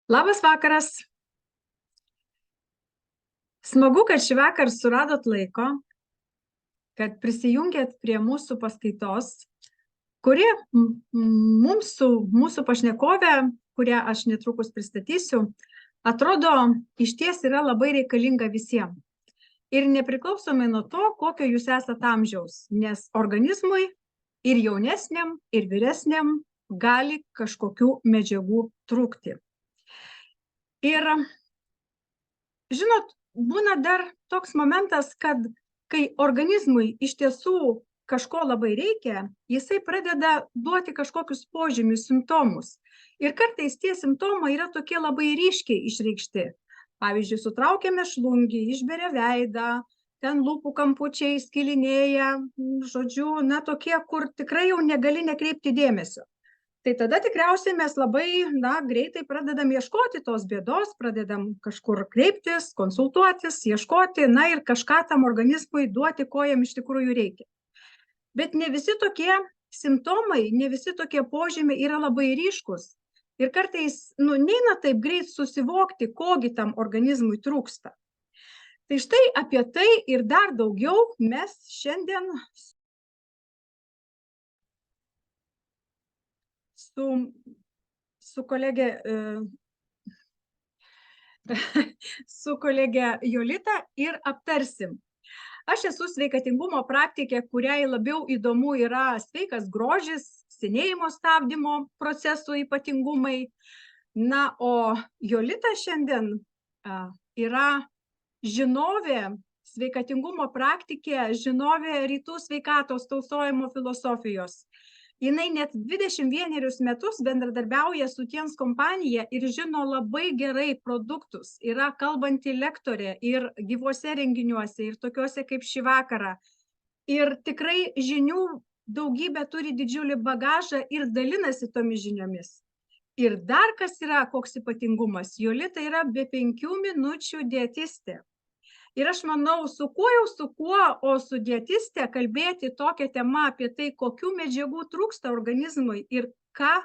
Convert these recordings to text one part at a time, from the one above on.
Labas vakaras. Smagu, kad šį vakar suradot laiko, kad prisijungėt prie mūsų paskaitos, kuri mums su mūsų pašnekove, kurią aš netrukus pristatysiu, atrodo išties yra labai reikalinga visiems. Ir nepriklausomai nuo to, kokio jūs esate amžiaus, nes organizmui ir jaunesniam, ir vyresniam gali kažkokių medžiagų trūkti. Ir žinot, būna dar toks momentas, kad kai organizmui iš tiesų kažko labai reikia, jisai pradeda duoti kažkokius požymius, simptomus. Ir kartais tie simptomai yra tokie labai ryškiai išreikšti. Pavyzdžiui, sutraukia mėšlungį, išberia veidą, ten lūpų kampučiai skilinėja, žodžiu, tokie, kur tikrai jau negali nekreipti dėmesio. Tai tada tikriausiai mes labai greitai pradedam ieškoti tos bėdos, pradedam kažkur kreiptis, konsultuotis, ieškoti, ir kažką tam organizmui duoti, ko jam iš tikrųjų reikia. Bet ne visi tokie simptomai, ne visi tokie požymiai yra labai ryškus. Ir kartais neina taip greit susivokti, kogi tam organizmui trūksta. Tai štai apie tai ir dar daugiau mes šiandien su kolegė Jolita ir aptarsim. Aš esu sveikatingumo praktikė, kuriai labiau įdomu yra sveikas grožis, senėjimo stabdymo procesų ypatingumai. O Jolita šiandien yra žinovė, sveikatingumo praktikė, žinovė rytų sveikatos tausojimo filosofijos. Jinai net 21 metus bendradarbiauja su Tiens kompanija ir žino labai gerai produktus. Yra kalbanti lektorė ir gyvuose renginiuose, ir tokiuose kaip šį vakarą. Ir tikrai žinių daugybė turi didžiulį bagažą ir dalinasi tomis žiniomis. Ir dar kas yra, koks ypatingumas, Jolita yra be 5 minučių dietistė. Ir aš manau, su kuo, o su dietiste kalbėti tokią temą apie tai, kokių medžiagų trūksta organizmui ir ką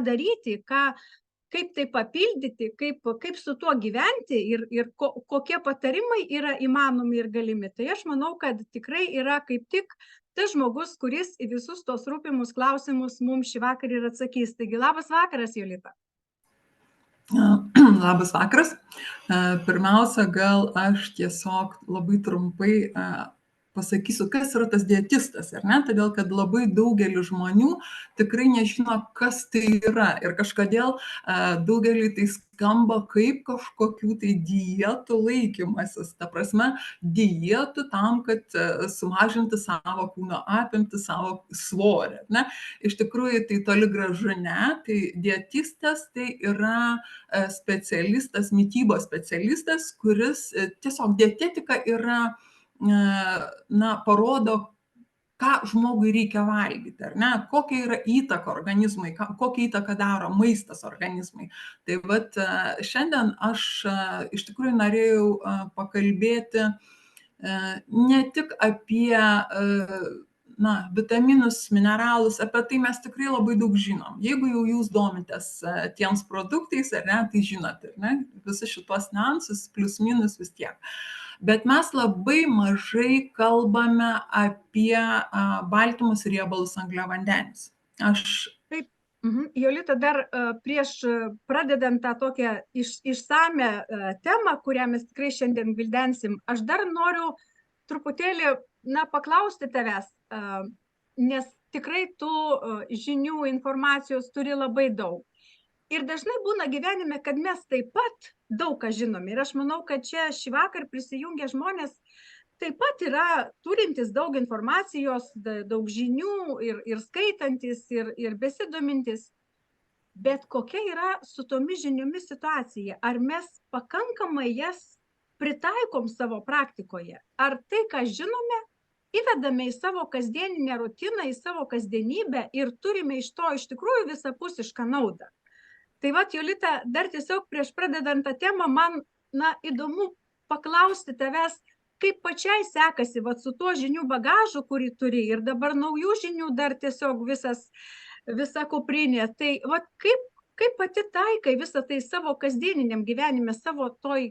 daryti, kaip tai papildyti, kaip su tuo gyventi ir kokie patarimai yra įmanomi ir galimi. Tai aš manau, kad tikrai yra kaip tik tas žmogus, kuris į visus tos rūpimus klausimus mums šį vakarą ir atsakys. Taigi labas vakaras, Jolita. Labas vakaras. Pirmiausia, gal aš tiesiog labai trumpai pasakysiu, kas yra tas dietistas, ar ne? Todėl, kad labai daugelis žmonių tikrai nežino, kas tai yra. Ir kažkodėl daugeliui tai skamba kaip kažkokių tai dietų laikymasis. Ta prasme, dietų tam, kad sumažinti savo kūno apimtį, savo svorį. Ne? Iš tikrųjų, tai toli gražu ne. Tai dietistas tai yra specialistas, mitybos specialistas, kuris tiesiog dietetika yra parodo, ką žmogui reikia valgyti, ar ne? Kokia yra įtaka organizmui, kokią įtaką daro maistas organizmui. Tai vat šiandien aš iš tikrųjų norėjau pakalbėti ne tik apie vitaminus, mineralus, apie tai mes tikrai labai daug žinom. Jeigu jau jūs domitės tiems produktais, ar ne, tai žinot, ar ne, visus šitos niuansus, plius minus vis tiek. Bet mes labai mažai kalbame apie baltymus, riebalus, angliavandenius. Taip, Jolita, dar prieš pradedant tą tokią išsame temą, kurią mes tikrai šiandien gvildensim, aš dar noriu truputėlį paklausti tavęs, nes tikrai tu žinių, informacijos turi labai daug. Ir dažnai būna gyvenime, kad mes taip pat daug ką žinom. Ir aš manau, kad čia šį vakar prisijungę žmonės taip pat yra turintis daug informacijos, daug žinių ir skaitantis, ir besidomintis. Bet kokia yra su tomis žiniomis situacija? Ar mes pakankamai jas pritaikom savo praktikoje? Ar tai, ką žinome, įvedame į savo kasdieninę rutiną, į savo kasdienybę ir turime iš to iš tikrųjų visapusišką naudą? Tai vat, Jolita, dar tiesiog prieš pradedant tą temą, man įdomu paklausti tavęs, kaip pačiai sekasi su tuo žinių bagažu, kurį turi, ir dabar naujų žinių dar tiesiog visa kuprinė. Tai vat, kaip pati taikai visą tai savo kasdieniniam gyvenime, savo toj,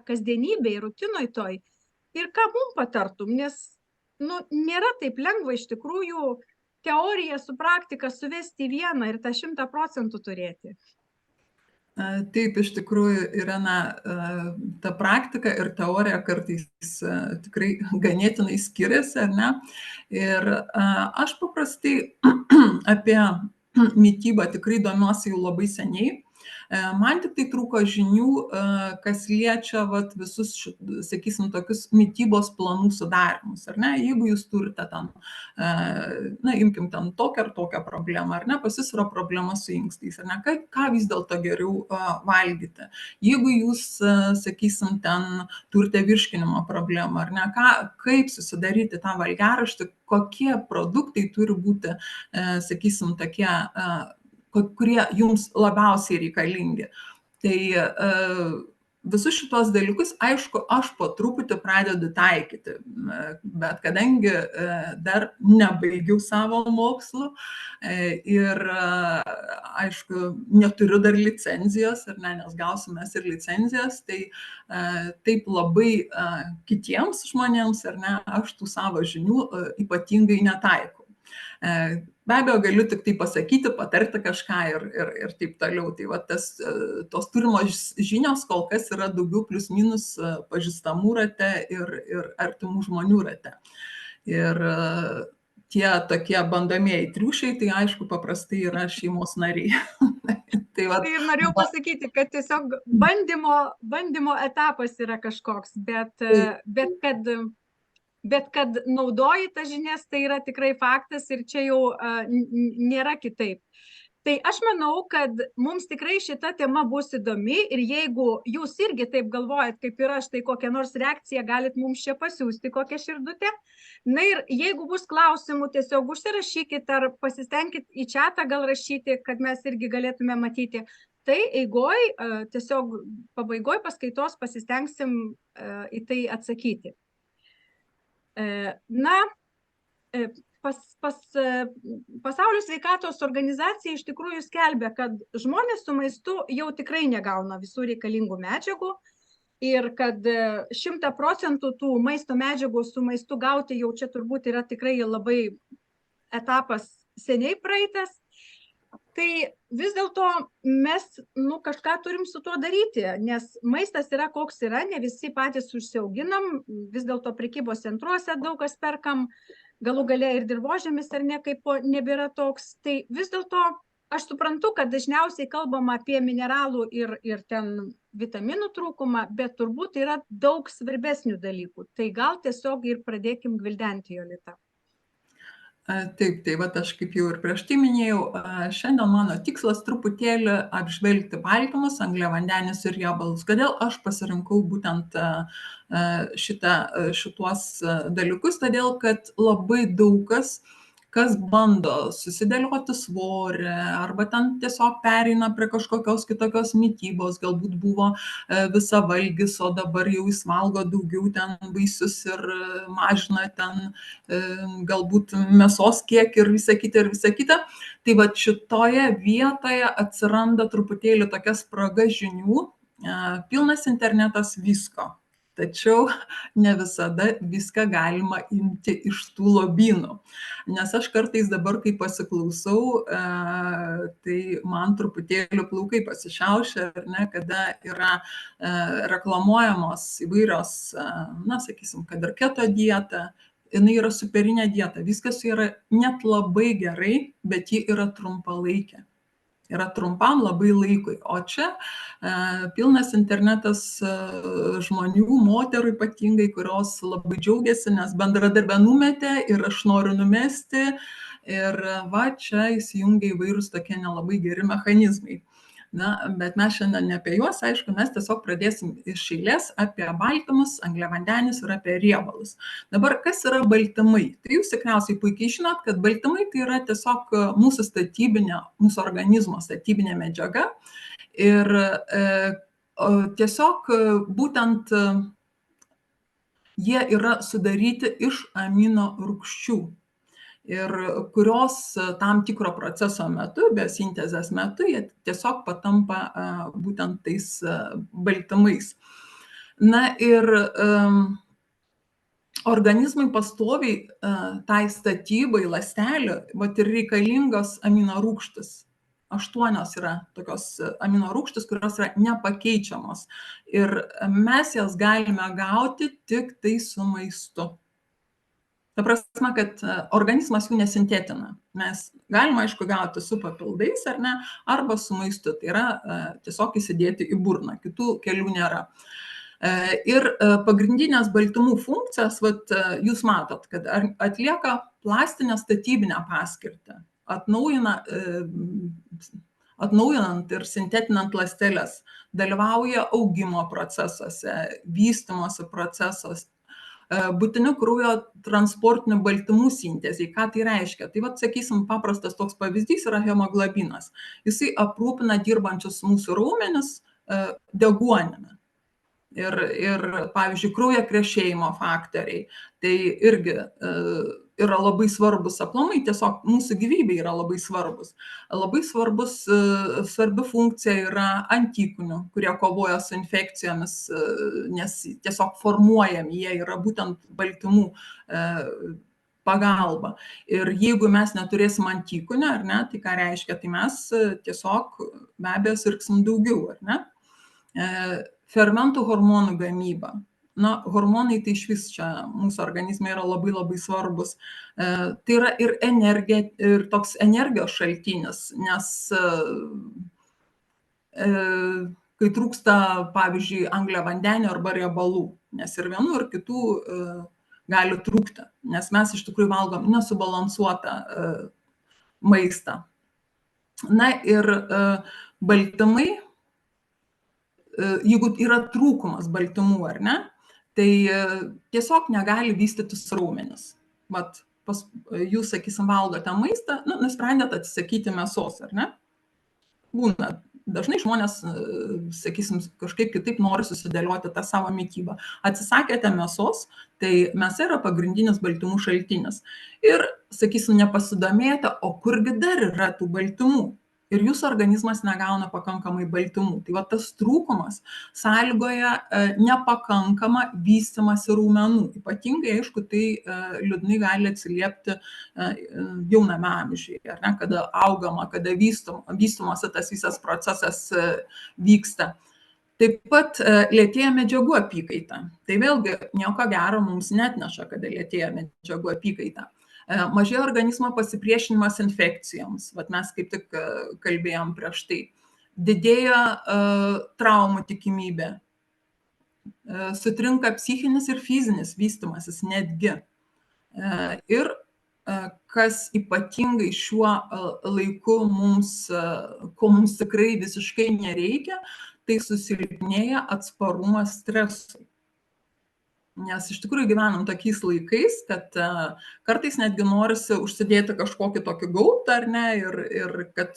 kasdienybėj, rutinoj toj. Ir ką mum patartum, nes, nėra taip lengva iš tikrųjų teoriją su praktika suvesti į vieną ir tą 100% turėti. Taip, iš tikrųjų, Irena, ta praktika ir teorija kartais tikrai ganėtinai skiriasi, ar ne? Ir aš paprastai apie mitybą tikrai domiuosi jau labai seniai. Man tik tai trūko žinių, kas liečia visus, sakysim, tokius mitybos planų sudarimus, ar ne? Jeigu jūs turite ten, imkim ten tokią ar tokią problemą, ar ne? Pas jūs yra problema su inkstais, ar ne? Ką vis dėlto geriau valgyti? Jeigu jūs, sakysim, ten turite virškinimo problemą, ar ne? Kaip susidaryti tą valgiaraštį, kokie produktai turi būti, sakysim, tokie, kurie jums labiausiai reikalingi. Tai visus šitos dalykus, aišku, aš po truputį pradedu taikyti, bet kadangi dar nebaigiau savo mokslų ir, aišku, neturiu dar licenzijos, ar ne, nes gausim mes ir licenzijas, tai taip labai kitiems žmonėms, ar ne, aš tų savo žinių ypatingai netaikau. Be abejo, galiu tik tai pasakyti, patarti kažką ir taip toliau. Tai tos turimos žinios kol kas yra daugiau plius minus pažįstamų rate ir artimų žmonių rate. Ir tie tokie bandomieji triušiai, tai aišku, paprastai yra šeimos nariai. Tai ir norėjau pasakyti, kad tiesiog bandymo etapas yra kažkoks, bet kad naudoji tas žinias, tai yra tikrai faktas ir čia jau nėra kitaip. Tai aš manau, kad mums tikrai šita tema bus įdomi ir jeigu jūs irgi taip galvojat, kaip ir aš, tai kokią nors reakciją galit mums čia pasiūsti, kokią širdutę. Na ir jeigu bus klausimų, tiesiog užsirašykit ar pasistengkit į čatą gal rašyti, kad mes irgi galėtume matyti. Tai eigoj, tiesiog pabaigoj paskaitos pasistengsim į tai atsakyti. Pasaulio sveikatos organizacija iš tikrųjų skelbia, kad žmonės su maistu jau tikrai negauna visų reikalingų medžiagų ir kad 100% tų maisto medžiagų su maistu gauti jau čia turbūt yra tikrai labai etapas seniai praeitas. Tai vis dėlto mes kažką turim su tuo daryti, nes maistas yra koks yra, ne visi patys užsiauginam, vis dėlto prekybos centruose daug kas perkam, galų gale ir dirvožemis ar ne kaip nebėra toks. Tai vis dėlto aš suprantu, kad dažniausiai kalbama apie mineralų ir ten vitaminų trūkumą, bet turbūt yra daug svarbesnių dalykų. Tai gal tiesiog ir pradėkim gvildenti, Jolita. Taip, tai aš kaip jau ir prieš tai minėjau, šiandien mano tikslas truputėlį apžvelgti baltymus, angliavandenius ir riebalus. Kodėl aš pasirinkau būtent šituos dalykus? Todėl, kad labai daug kas bando susidėlioti svorį arba ten tiesiog pereina prie kažkokios kitokios mitybos, galbūt buvo visavalgis, o dabar jau jis valgo daugiau ten vaisius ir mažina ten galbūt mėsos kiekį ir visa kita. Tai šitoje vietoje atsiranda truputėlį tokia spraga žinių, pilnas internetas visko. Tačiau ne visada viską galima imti iš tų lobynų. Nes aš kartais dabar, kai pasiklausau, tai man truputėlį plaukai pasišiaušia, ar ne, kada yra reklamuojamos įvairios, sakysim, kad ir keto dieta, jinai yra superinė dieta, viskas yra net labai gerai, bet ji yra trumpalaikė. Yra trumpam labai laikui. O čia pilnas internetas žmonių, moterų ypatingai, kurios labai džiaugiasi, nes bendradarbę numetė ir aš noriu numesti. Ir čia įsijungia įvairūs tokie nelabai geri mechanizmai. Bet mes šiandien ne apie juos, aišku, mes tiesiog pradėsim iš eilės apie baltymus, angliavandenius ir apie riebalus. Dabar, kas yra baltymai? Tai jūs tikriausiai puikiai žinot, kad baltymai tai yra tiesiog mūsų organizmo statybinė medžiaga. Ir tiesiog būtent jie yra sudaryti iš amino rūgščių. ir kurios tam tikro proceso metu, biosintezės metu, jie tiesiog patampa būtent tais baltymais. Na ir organizmui pastoviai tai statybai ląstelių vat ir reikalingos amino rūgštys. 8 yra tokios amino rūgštys, kurios yra nepakeičiamos. Ir mes jas galime gauti tik tai su maistu. Ta prasme, kad organizmas jų nesintetina. Mes galime, aišku, gauti su papildais, ar ne, arba su maistu. Tai yra tiesiog įsidėti į burną. Kitų kelių nėra. Ir pagrindinės baltymų funkcijas, vat, jūs matot, kad atlieka plastinę statybinę paskirtį, atnaujinant ir sintetinant ląsteles, dalyvauja augimo procesuose, vystymosi procesuose, būtini kraujo transportinių baltymų sintezei. Ką tai reiškia? Tai vat, sakysim, paprastas toks pavyzdys yra hemoglobinas. Jisai aprūpina dirbančius mūsų raumenis deguonimi. Ir pavyzdžiui, kraujo krešėjimo faktoriai, tai irgi yra labai svarbus aplamai, tiesiog mūsų gyvybė yra labai svarbus. Labai svarbi funkcija yra antikūnių, kurie kovoja su infekcijomis, nes tiesiog formuojami, jie yra būtent baltymų pagalba. Ir jeigu mes neturėsim antikūnių, ar ne, tai ką reiškia, tai mes tiesiog be abejo sirgsim daugiau, ar ne? Fermentų hormonų gamyba. Na, hormonai tai išvis čia mūsų organizme yra labai labai svarbus. Tai yra ir energija, ir toks energijos šaltinis, nes kai trūksta, pavyzdžiui, angliavandenių arba riebalų, nes ir vienų, ir kitų gali trūkti, nes mes iš tikrųjų valgom nesubalansuotą maistą. Na ir baltymai, jeigu yra trūkumas baltymų, ar ne, tai tiesiog negali vystytis raumenis. Vat jūs, sakysim, valgote maistą, nusprendėt atsisakyti mėsos, ar ne? Būna. Dažnai žmonės, sakysim, kažkaip kitaip nori susidėlioti tą savo mitybą. Atsisakėte mėsos, tai mėsa yra pagrindinis baltymų šaltinis. Ir, sakysim, nepasidomėjote, o kurgi dar yra tų baltymų? Ir jūsų organizmas negauna pakankamai baltymų. Tai va tas trūkumas sąlygoja nepakankamą vystymąsi raumenų. Ypatingai, aišku, tai liūdnai gali atsiliepti jauname amžiuje, ar ne, kada augama, kada vystomasi tas visas procesas vyksta. Taip pat lėtėja medžiagų apykaita. Tai vėlgi nieko gero mums neatneša, kada lėtėja medžiagų apykaita. Mažėja organizmo pasipriešinimas infekcijoms, vat mes kaip tik kalbėjom prieš tai. Didėja traumų tikimybė, sutrinka psichinis ir fizinis vystymasis netgi. Ir kas ypatingai šiuo laiku ko mums tikrai visiškai nereikia, tai susilpnėja atsparumas stresui. Nes iš tikrųjų gyvenam tokiais laikais, kad kartais netgi norisi užsidėti kažkokį tokį gaubtą, ar ne, ir kad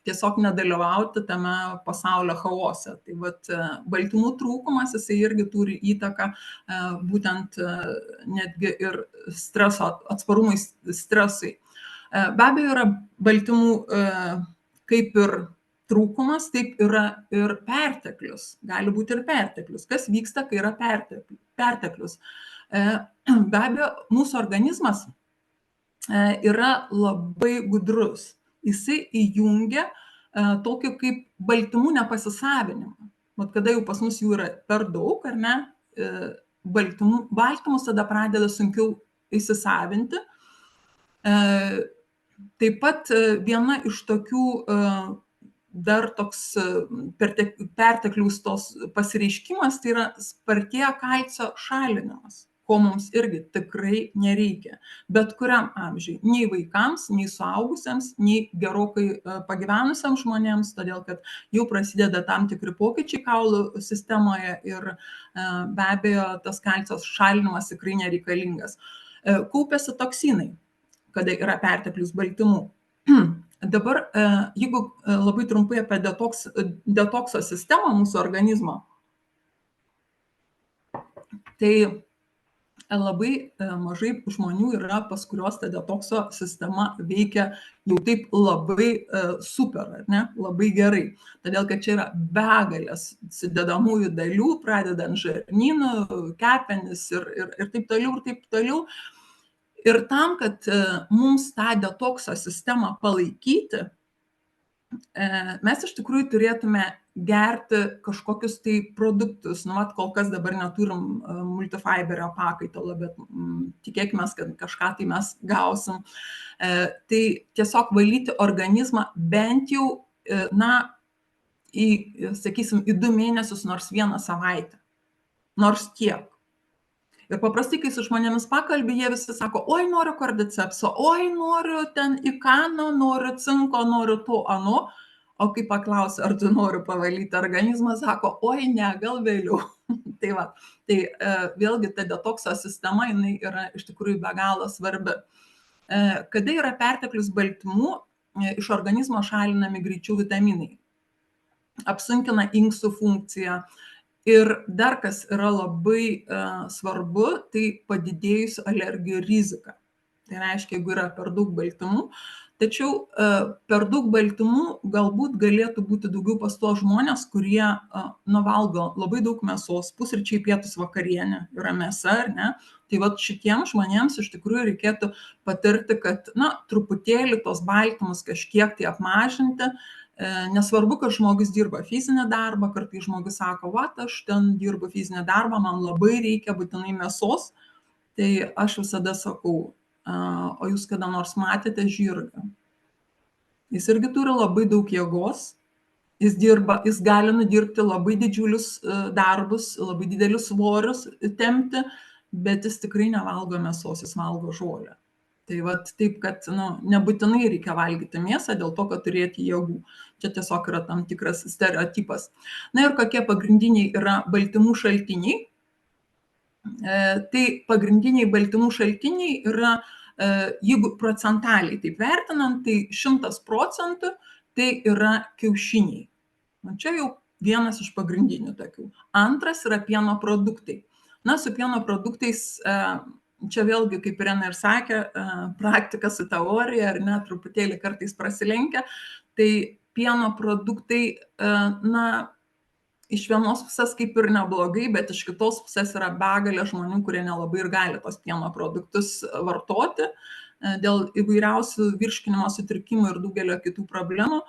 tiesiog nedalyvauti tame pasaulio chaose. Tai vat baltymų trūkumas, jisai irgi turi įtaką būtent netgi ir streso, atsparumui stresui. Be abejo yra baltymų kaip ir trūkumas, taip yra ir perteklius. Gali būti ir perteklius. Kas vyksta, kai yra perteklius? Be abejo, mūsų organizmas yra labai gudrus. Jisai įjungia tokį kaip baltymų nepasisavinimą. Vat kada jau pas mus jų yra per daug, ar ne, baltymus tada pradeda sunkiau įsisavinti. Taip pat viena iš tokių dar toks pertekliaus tos pasireiškimas, tai yra spartėja kalcio šalinimas, ko mums irgi tikrai nereikia. Bet kuriam amžiui, nei vaikams, nei suaugusiems, nei gerokai pagyvenusiems žmonėms, todėl kad jau prasideda tam tikri pokyčiai kaulų sistemoje ir be abejo tas kalcio šalinimas tikrai nereikalingas. Kaupiasi toksinai, kada yra perteklius baltymų. Dabar, jeigu labai trumpai apie detokso sistemą mūsų organizmo, tai labai mažai žmonių yra, pas kuriuos ta detokso sistema veikia jau taip labai super, ar ne, labai gerai. Todėl, kad čia yra begalės sudedamųjų dalių, pradedant žarnynu, kepenis ir taip toliau, ir taip toliau. Ir tam, kad mums tą detokso sistemą palaikyti, mes iš tikrųjų turėtume gerti kažkokius tai produktus. Nu, vat kol kas dabar neturim multifiberio pakaitalo, bet tikėkime, kad kažką tai mes gausim. Tai tiesiog valyti organizmą bent jau, sakysim, į 2 mėnesius, nors 1 savaitę. Nors tiek. Ir paprastai, kai su žmonėmis pakalbi, jie visi sako, oi, noriu kordycepso, oi, noriu ten ikano, noriu cinko, noriu to, ano. O kai paklausia, ar tu nori pavalyti organizmą, sako, oi, ne, gal vėliau. Tai va, tai vėlgi ta detokso sistema, jinai yra iš tikrųjų be galo svarbi. Kada yra perteklius baltymų, iš organizmo šalinami greičiau vitaminai, apsunkina inkstų funkciją. Ir dar kas yra labai svarbu, tai padidėjusi alergijų rizika. Tai reiškia, jeigu yra per daug baltymų, tačiau per daug baltymų galbūt galėtų būti daugiau pas tuos žmonės, kurie valgo labai daug mėsos, pusryčiai, pietus, vakarienė yra mėsa, ar ne? Tai vat šitiems žmonėms iš tikrųjų reikėtų patarti, kad truputėlį tos baltymus kažkiek tai apmažinti. Nesvarbu, kad žmogus dirba fizinį darbą, kartais žmogus sako, aš ten dirbu fizinį darbą, man labai reikia būtinai mėsos, tai aš visada sakau, o jūs kada nors matėte žirgą? Jis irgi turi labai daug jėgos, jis gali nudirbti labai didžiulius darbus, labai didelius svorius tempti, bet jis tikrai nevalgo mėsos, jis valgo žolę. Tai vat taip, kad nebūtinai reikia valgyti mėsą dėl to, kad turėti jėgų. Čia tiesiog yra tam tikras stereotipas. Na ir kokie pagrindiniai yra baltymų šaltiniai? Tai pagrindiniai baltymų šaltiniai yra, jeigu procentaliai taip vertinant, tai 100% tai yra kiaušiniai. Čia jau vienas iš pagrindinių tokių. Antras yra pieno produktai. Su pieno produktais, čia vėlgi, kaip Irena ir sakė, praktika su teorija, ar ne, truputėlį kartais prasilenkia, tai pieno produktai, iš vienos pusės kaip ir neblogai, bet iš kitos pusės yra begalė žmonių, kurie nelabai ir gali tos pieno produktus vartoti dėl įvairiausių virškinimo sutrikimų ir daugelio kitų problemų.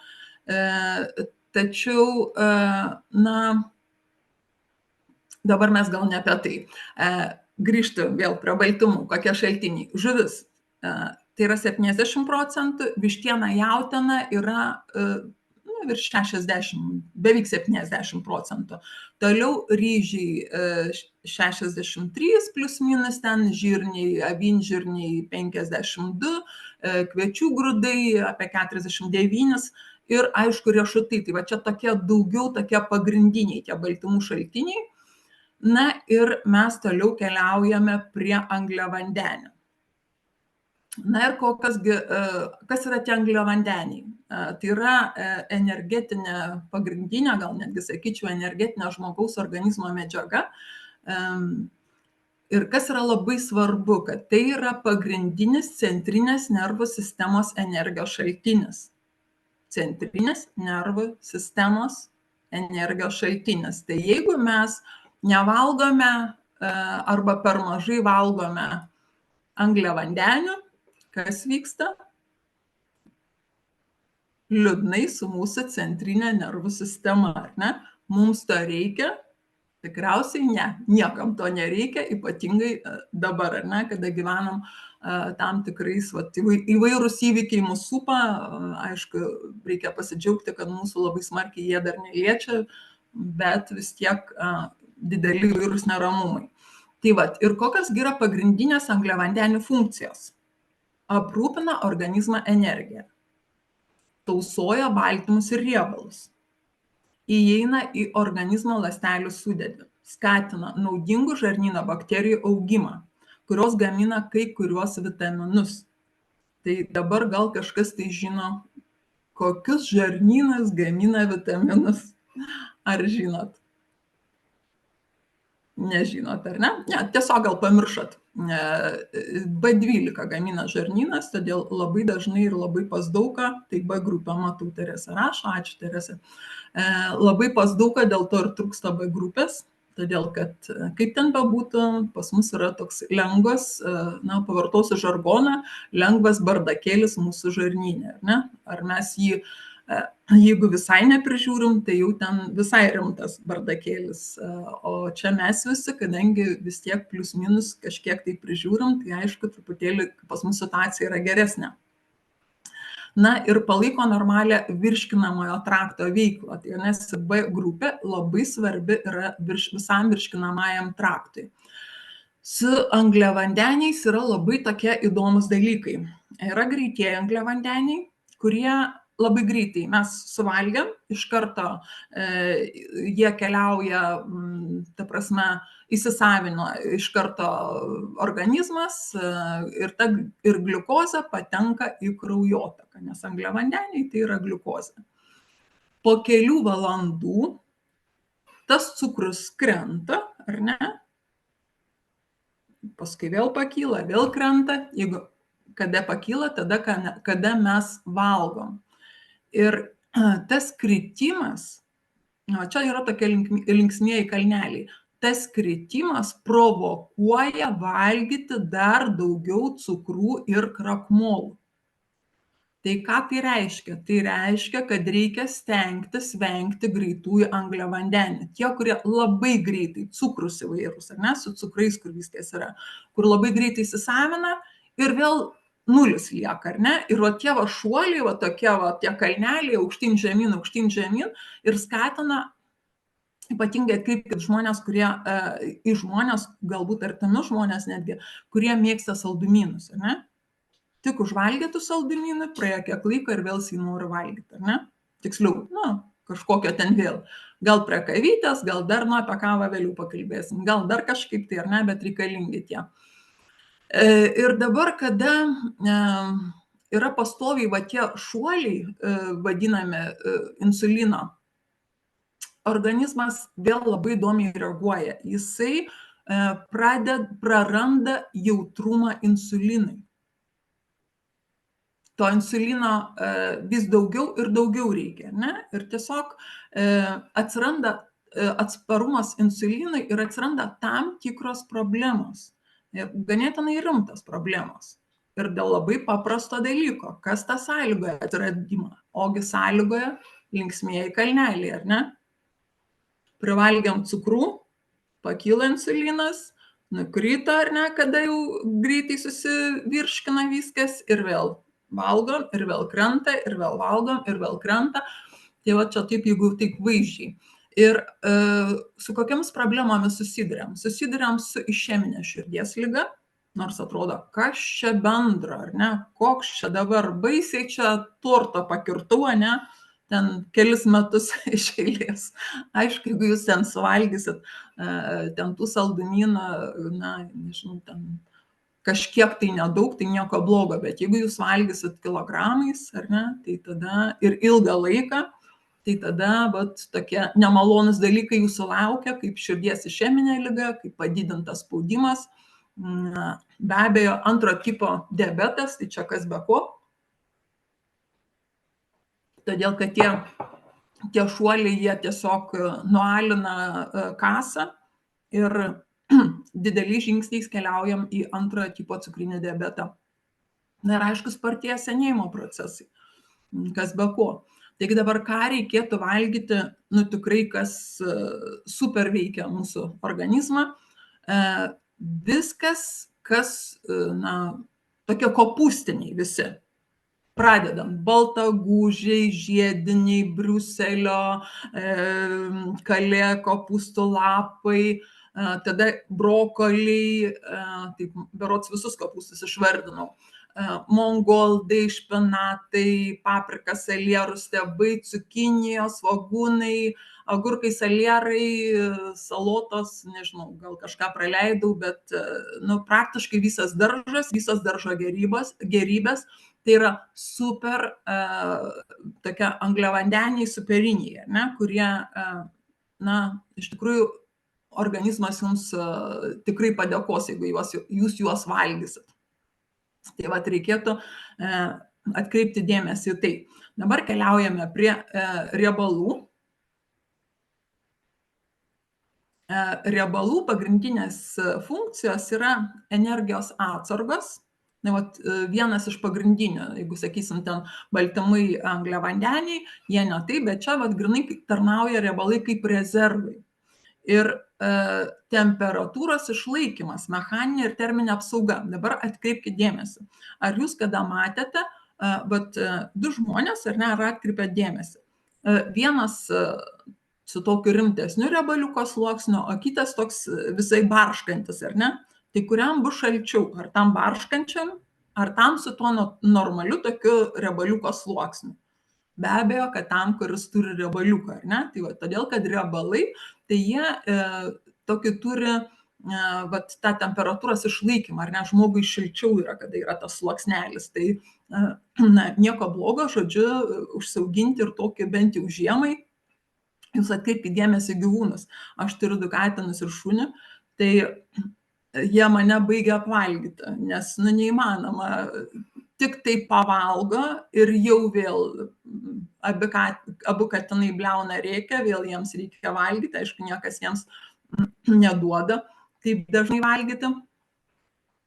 Tačiau, dabar mes gal ne apie tai. Grįžti vėl prie baltymų, kokie šaltiniai. Žuvis, tai yra 70%, vištiena, jautiena yra virš 60, beveik 70%. Toliau ryžiai 63 plus minus ten, žirniai, avinžirniai 52, kviečių grūdai apie 49 ir aišku riešutai. Tai va čia tokie daugiau tokie pagrindiniai tie baltymų šaltiniai. Na ir mes toliau keliaujame prie angliavandenių. Na ir kas yra tie angliavandeniai? Tai yra energetinė pagrindinė, gal netgi sakyčiau, energetinė žmogaus organizmo medžiaga. Ir kas yra labai svarbu, kad tai yra pagrindinis centrinės nervų sistemos energijos šaltinis. Centrinės nervų sistemos energijos šaltinis. Tai jeigu mes nevalgome arba per mažai valgome angliavandenių, kas vyksta? Liūdnai su mūsų centrinė nervų sistema, ar ne? Mums to reikia? Tikriausiai ne, niekam to nereikia, ypatingai dabar, ar ne, kada gyvenam tam tikrais įvairūs įvykiai mūsų supa. Aišku, reikia pasidžiaugti, kad mūsų labai smarkiai jie dar neliečia, bet vis tiek dideli įvairūs neramumai. Tai vat, ir kokios yra pagrindinės angliavandenių funkcijos? Aprūpina organizmą energiją, tausoja baltymus ir riebalus, įeina į organizmo ląstelių sudėtį, skatina naudingų žarnyno bakterijų augimą, kurios gamina kai kuriuos vitaminus. Tai dabar gal kažkas tai žino, kokius žarnynas gamina vitaminus. Ar žinot? Nežinot, ar ne? Ne, tiesiog gal pamiršot. B12 gamina žarnynas, todėl labai dažnai ir labai pas daugą, tai B grupę matau, Teresa rašo, ačiū Teresa, labai pas daugą dėl to ir trūksta B grupės, todėl kad kaip ten bebūtų, pas mus yra toks lengvas, na, pavartosiu žargoną, lengvas bardakėlis mūsų žarnyne, ar ne? Ar mes jį, jeigu visai neprižiūrim, tai jau ten visai rimtas bardakėlis. O čia mes visi, kadangi vis tiek plius minus kažkiek tai prižiūrim, tai aišku, truputėlį pas mus situacija yra geresnė. Na ir palaiko normalią virškinamojo trakto veiklą. Tai vadinasi, B grupė labai svarbi yra visam virškinamajam traktui. Su angliavandeniais yra labai tokie įdomus dalykai. Yra greitieji angliavandeniai, kurie labai greitai mes suvalgiam, iš karto jie keliauja, ta prasme, įsisavino iš karto organizmas ir gliukozė patenka į kraujotaką, nes angliavandeniai tai yra gliukozė. Po kelių valandų tas cukrus krenta, ar ne? Paskui vėl pakyla, vėl krenta. Jeigu kada pakyla, tada kada mes valgom. Ir tas kritimas, čia yra tokie linksmieji kalneliai, tas kritimas provokuoja valgyti dar daugiau cukrų ir krakmolų. Tai ką tai reiškia? Tai reiškia, kad reikia stengtis vengti greitųjų angliavandenių. Tie, kurie labai greitai, cukrus įvairūs, ar ne, su cukrais, kur viskas yra, kur labai greitai įsisavina ir vėl nulis lieka, ar ne? Ir va tie va šuoliai, va tokie va tie kalneliai, aukštyn žemyn ir skatina, ypatingai atkreipkit žmonės, kurie, į žmonės, galbūt artimi žmonės netgi, kurie mėgsta saldumynus, ar ne? Tik užvalgytų saldumynų, praėjo kiek laiko ir vėl jį nori valgyti, ar ne? Tiksliau, kažkokio ten vėl. Gal prie kavytės, gal dar, apie kavą vėliau pakalbėsim, gal dar kažkaip tai, ar ne, bet reikalingi tie. Ir dabar, kada yra pastoviai va tie šuoliai, vadinami insulino, organizmas vėl labai įdomiai reaguoja. Jisai praranda jautrumą insulinui. To insulino vis daugiau ir daugiau reikia, ne? Ir tiesiog atsiranda atsparumas insulinui ir atsiranda tam tikros problemos. Ganėtinai rimtas problemos. Ir dėl labai paprasto dalyko, kas tą sąlygoja atsiradimą. Ogi sąlygoja linksmieji kalneliai, ar ne? Privalgiam cukrų, pakyla insulinas, nukrito, ar ne, kada jau greitai susivirškina viskas ir vėl valgom, ir vėl krenta, ir vėl valgom, ir vėl krenta. Tai va čia taip, jeigu taip vaizdžiai. Ir su kokiamis problemomis susiduriam? Susiduriam su išeminė širdies liga, nors atrodo, kas čia bendro, ar ne? Koks čia dabar baisiai čia tortą pakirtų, ne? Ten kelis metus iš eilės. Aišku, jeigu jūs ten suvalgysit ten tų saldumynų, nežinau, ten kažkiek tai nedaug, tai nieko blogo, bet jeigu jūs valgysit kilogramais, ar ne, tai tada ir ilgą laiką, tai tada tokie nemalonus dalykai jūsų laukia, kaip širdies išeminė liga, kaip padidintas spaudimas, be abejo, antro tipo diabetas, tai čia kas be ko. Todėl, kad tie šuoliai, jie tiesiog nualina kasą ir dideliais žingsniais keliaujam į antrojo tipo cukrinį diabetą. Na ir aišku, spartėja senėjimo procesai, kas be ko. Taigi dabar ką reikėtų valgyti, tikrai kas super veikia mūsų organizmą, viskas, kas, tokie kopūstiniai visi. Pradedant baltagūžiai, žiediniai, briuselio, kalė, kopūstų lapai, tada brokoliai, taip, berods visus kopūstus išvardinau, mongoldai, špinatai, paprika, salierų stiebai, cukinijos, svogūnai, agurkai, salierai, salotos, nežinau, gal kažką praleidau, bet praktiškai visas daržas, visos daržo gerybės, tai yra super tokie angliavandeniai superiniai, ne, kurie, iš tikrųjų organizmas jums tikrai padėkos, jeigu jūs juos valgysit. Tai vat reikėtų atkreipti dėmesį į tai. Dabar keliaujame prie riebalų. Riebalų pagrindinės funkcijos yra energijos atsargos. Vat vienas iš pagrindinių, jeigu sakysim, ten baltymai, angliavandeniai, jie ne taip, bet čia vat grinai tarnauja riebalai kaip rezervai. Ir temperatūros išlaikymas, mechaninė ir terminė apsauga. Dabar atkreipkite dėmesį. Ar jūs kada matėte, vat du žmonės, ar ne, ar atkreipėt dėmesį? Vienas su tokiu rimtesniu riebaliuko sluoksniu, o kitas toks visai barškantis, ar ne? Tai kuriam bus šalčiau, ar tam barškančiam, ar tam su tuo normaliu tokiu riebaliuko sluoksniu? Be abejo, kad tam, kuris turi riebaliuką, ar ne? Tai va, todėl, kad riebalai, tai jie tokį turi vat, tą temperatūros išlaikymą, ar ne? Žmogui šilčiau yra, kada yra tas sluoksnelis. Tai nieko blogo, žodžiu, užsiauginti ir tokį bent jau žiemai. Jūs atkreipkite dėmesį gyvūnus. Aš turiu 2 katinus ir šunį, tai jie mane baigia apvalgyti, nes neįmanoma. Tik tai pavalgo ir jau vėl abu katinai bliauna rėkia, vėl jiems reikia valgyti, aišku, niekas jiems neduoda taip dažnai valgyti,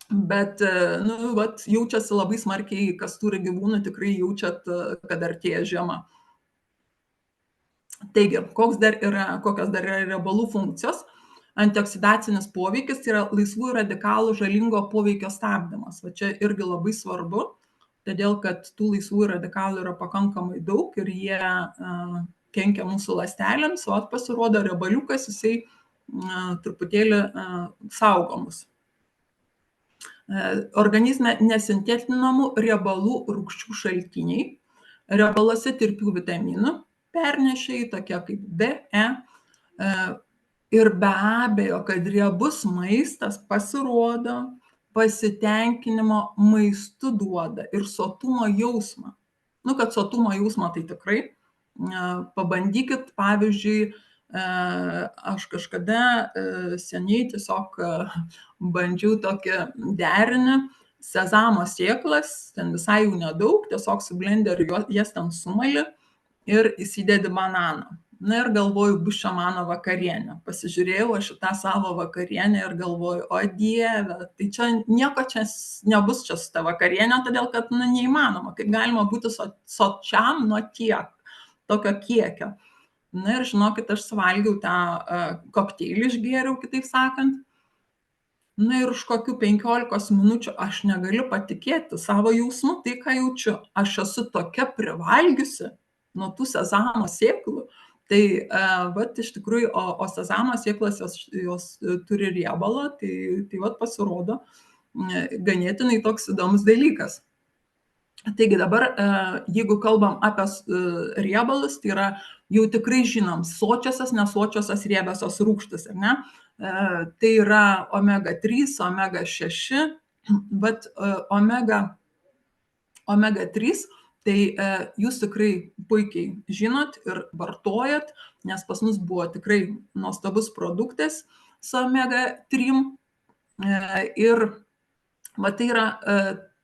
bet vat, jaučiasi labai smarkiai, kas turi gyvūnų, tikrai jaučiat, kad artėja žiema. Taigi, kokios dar yra riebalų funkcijos? Antioksidacinis poveikis, tai yra laisvųjų radikalų žalingo poveikio stabdymas. Va čia irgi labai svarbu, todėl kad tų laisvųjų radikalų yra pakankamai daug ir jie kenkia mūsų ląstelėms, o pasirodo riebaliukas, jisai truputėlį saugomus. Organizme nesintetinamų riebalų rūgščių šaltiniai, riebaluose tirpių vitaminų pernešėjai, tokie kaip D, E. Ir be abejo, kad riebus maistas pasirodo pasitenkinimo maistu duoda ir sotumo jausmą. Kad sotumo jausmą tai tikrai. Pabandykit, pavyzdžiui, aš kažkada seniai tiesiog bandžiau tokį derinį, sezamo sėklas, ten visai jų nedaug, tiesiog su blenderiu jas ten sumali ir įsidedi bananą. Ir galvoju, bus čia mano vakarienė. Pasižiūrėjau aš tą savo vakarienę ir galvoju, o Dieve, tai čia nieko čia nebus čia su ta vakarienė, todėl kad neįmanoma, kaip galima būti sočiam nuo tiek, tokio kiekio. Ir žinokit, aš suvalgiau tą kokteilį, išgėriau, kitaip sakant. Ir už kokių 15 minučių aš negaliu patikėti savo jausmu, tai ką jaučiu. Aš esu tokia privalgiusi nuo tų sezamo sėklų. Tai vat iš tikrųjų, o sezamo sėklas jos turi riebalo, tai vat pasirodo ganėtinai toks įdomus dalykas. Taigi dabar, jeigu kalbam apie riebalus, tai yra jau tikrai žinom, sočiosios, nesočiosios riebiosios rūgštys, ar ne? Tai yra omega 3, omega 6, bet omega 3, tai jūs tikrai puikiai žinot ir vartojat, nes pas mus buvo tikrai nuostabus produktas su omega 3. Ir va, tai yra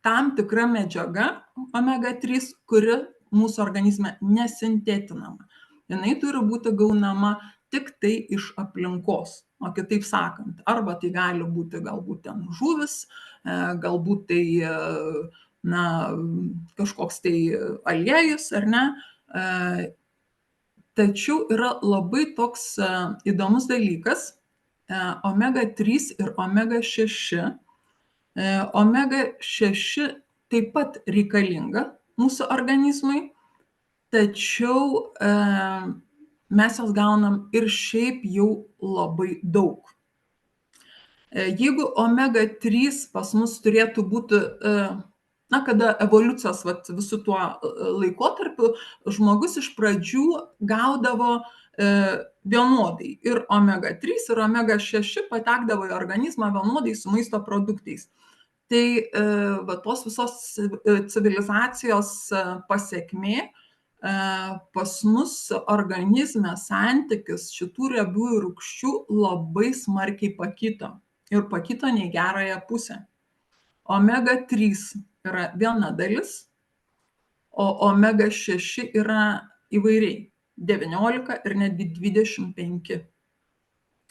tam tikra medžiaga omega 3, kuri mūsų organizme nesintetinama. Jinai turi būti gaunama tik tai iš aplinkos. O kitaip sakant, arba tai gali būti galbūt ten žuvis, galbūt tai kažkoks tai aliejus, ar ne? Tačiau yra labai toks įdomus dalykas, omega 3 ir omega 6. Omega 6 taip pat reikalinga mūsų organizmui, tačiau mes jos gaunam ir šiaip jau labai daug. Jeigu omega 3 pas mus turėtų būti, kada evoliucijos visų tuo laikotarpiu žmogus iš pradžių gaudavo vienodai. Ir omega 3 ir omega 6 patekdavo į organizmą vienodai su maisto produktais. Tai tos visos civilizacijos pasekmė pas mus organizme santykis šitų riebiųjų rūgščių labai smarkiai pakito. Ir pakito ne į gerąją pusę. Omega 3 yra viena dalis, o omega 6 yra įvairiai 19 ir netgi 25.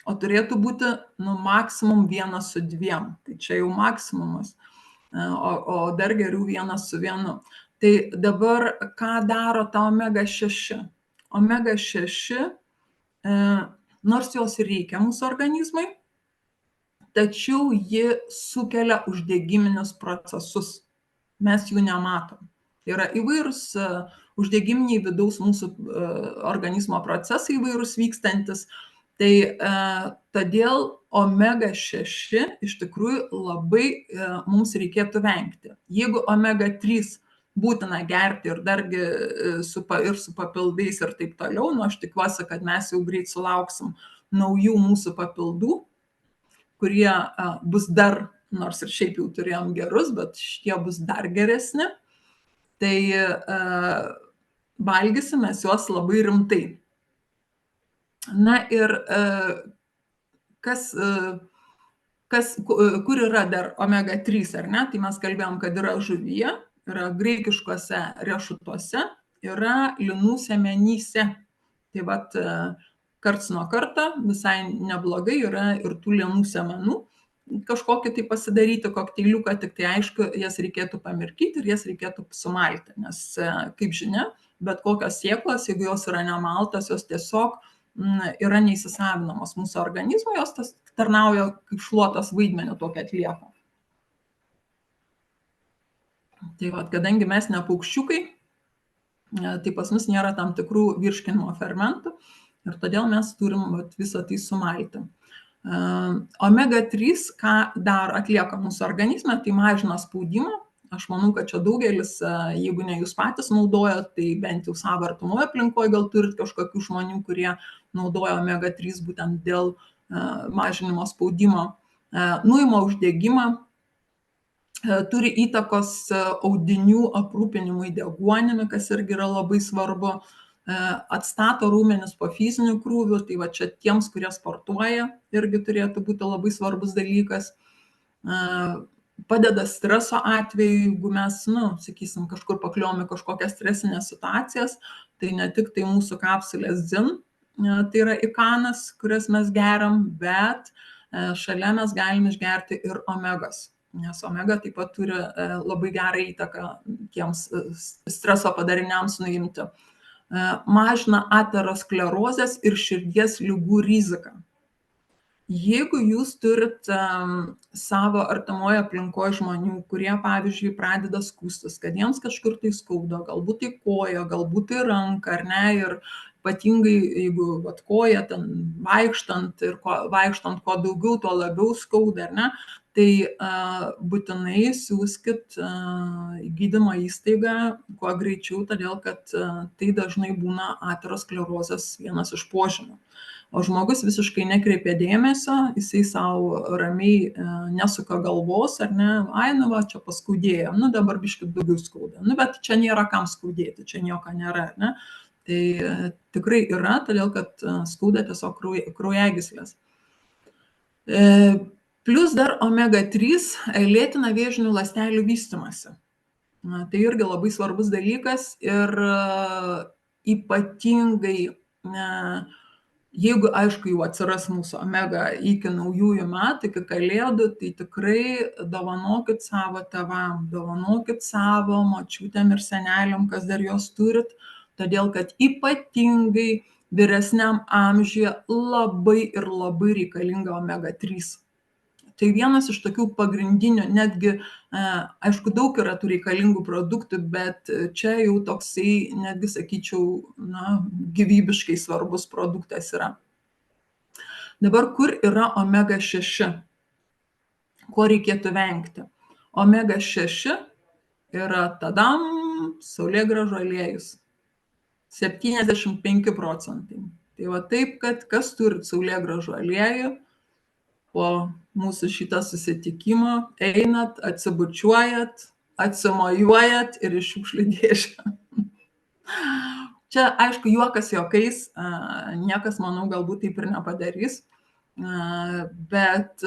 O turėtų būti maksimum 1 su 2. Tai čia jau maksimumas. O dar geriau 1 su 1. Tai dabar ką daro ta omega 6? Omega 6, nors jos reikia mūsų organizmui, tačiau ji sukelia uždegiminius procesus. Mes jų nematom. Tai yra įvairūs uždegiminiai vidaus mūsų organizmo procesai įvairūs vykstantis. Tai todėl omega 6 iš tikrųjų labai mums reikėtų vengti. Jeigu omega 3 būtina gerti ir dargi ir su papildais ir taip toliau, aš tikiuosi, kad mes jau greit sulauksim naujų mūsų papildų, kurie bus dar, nors ir šiaip jau turėjom gerus, bet šitie bus dar geresni, tai valgysim mes juos labai rimtai. Na ir kur yra dar omega 3, ar ne? Tai mes kalbėjom, kad yra žuvyje, yra graikiškuose riešutuose, yra linų sėmenyse. Tai vat karts nuo karto visai neblogai yra ir tų linų sėmenų kažkokį tai pasidaryti kokteiliuką, tik tai aišku, jas reikėtų pamirkyti ir jas reikėtų sumalti, nes, kaip žinia, bet kokios sėklos, jeigu jos yra nemaltos, jos tiesiog yra neįsisavinamos mūsų organizmui, jos tarnauja kaip šluotos vaidmenį tokį atlieka. Tai vat, kadangi mes ne paukščiukai, tai pas mus nėra tam tikrų virškinimo fermentų ir todėl mes turim visą tai sumalti. Omega 3, ką dar atlieka mūsų organizme, tai mažina spaudimą. Aš manau, kad čia daugelis, jeigu ne jūs patys naudojat, tai bent jau savo artimoje aplinkoje gal turit kažkokių žmonių, kurie naudoja omega 3 būtent dėl mažinimo spaudimo. Nuima uždegimą, turi įtakos audinių aprūpinimui deguonimi, kas irgi yra labai svarbu, atstato raumenis po fizinių krūvių, tai va čia tiems, kurie sportuoja, irgi turėtų būti labai svarbus dalykas. Padeda streso atveju, jeigu mes, sakysim, kažkur pakliuvom į kažkokias stresinės situacijas, tai ne tik tai mūsų kapsulės ZIN, tai yra ikanas, kurias mes geriam, bet šalia mes galim išgerti ir omegas, nes omega taip pat turi labai gerą įtaką tiems streso padariniams nuimti. Mažina aterosklerozės ir širdies ligų riziką. Jeigu jūs turit savo artimoje aplinkoje žmonių, kurie, pavyzdžiui, pradeda skųstis, kad jiems kažkur tai skauda, galbūt tai koja, galbūt tai ranka, ar ne, ir ypatingai, jeigu koja ten vaikštant ir vaikštant kuo daugiau, tuo labiau skauda, ar ne, tai būtinai siųskit į gydymo įstaigą kuo greičiau, todėl kad tai dažnai būna aterosklerozės vienas iš požymių. O žmogus visiškai nekreipia dėmesio, jisai savo ramiai nesuka galvos, ar ne, va, čia paskaudėjo, dabar biškit daugiau skauda, bet čia nėra kam skaudėti, čia nieko nėra, ar ne. Tai tikrai yra, todėl kad skauda tiesiog kraujagyslės. Plus dar omega 3 lėtina vėžinių ląstelių vystymąsi. Tai irgi labai svarbus dalykas ir ypatingai, jeigu, aišku, jau atsiras mūsų omega iki naujųjų metų, iki kalėdų, tai tikrai dovanokit savo tėvam, dovanokit savo močiutėm ir seneliam, kas dar jos turit, todėl kad ypatingai vyresniam amžiuje labai ir labai reikalinga omega 3. Tai vienas iš tokių pagrindinių, netgi, aišku, daug yra tų reikalingų produktų, bet čia jau toksai, netgi sakyčiau, gyvybiškai svarbus produktas yra. Dabar, kur yra omega 6? Ko reikėtų vengti? Omega 6 yra saulėgrąžų aliejus. 75%. Tai va taip, kad kas turi saulėgrąžų aliejų, po mūsų šitą susitikimą einat, atsibučiuojat, atsimojuojat ir iš šiukšlių dėžę. Čia, aišku, juokas juokais, niekas, manau, galbūt taip ir nepadarys, bet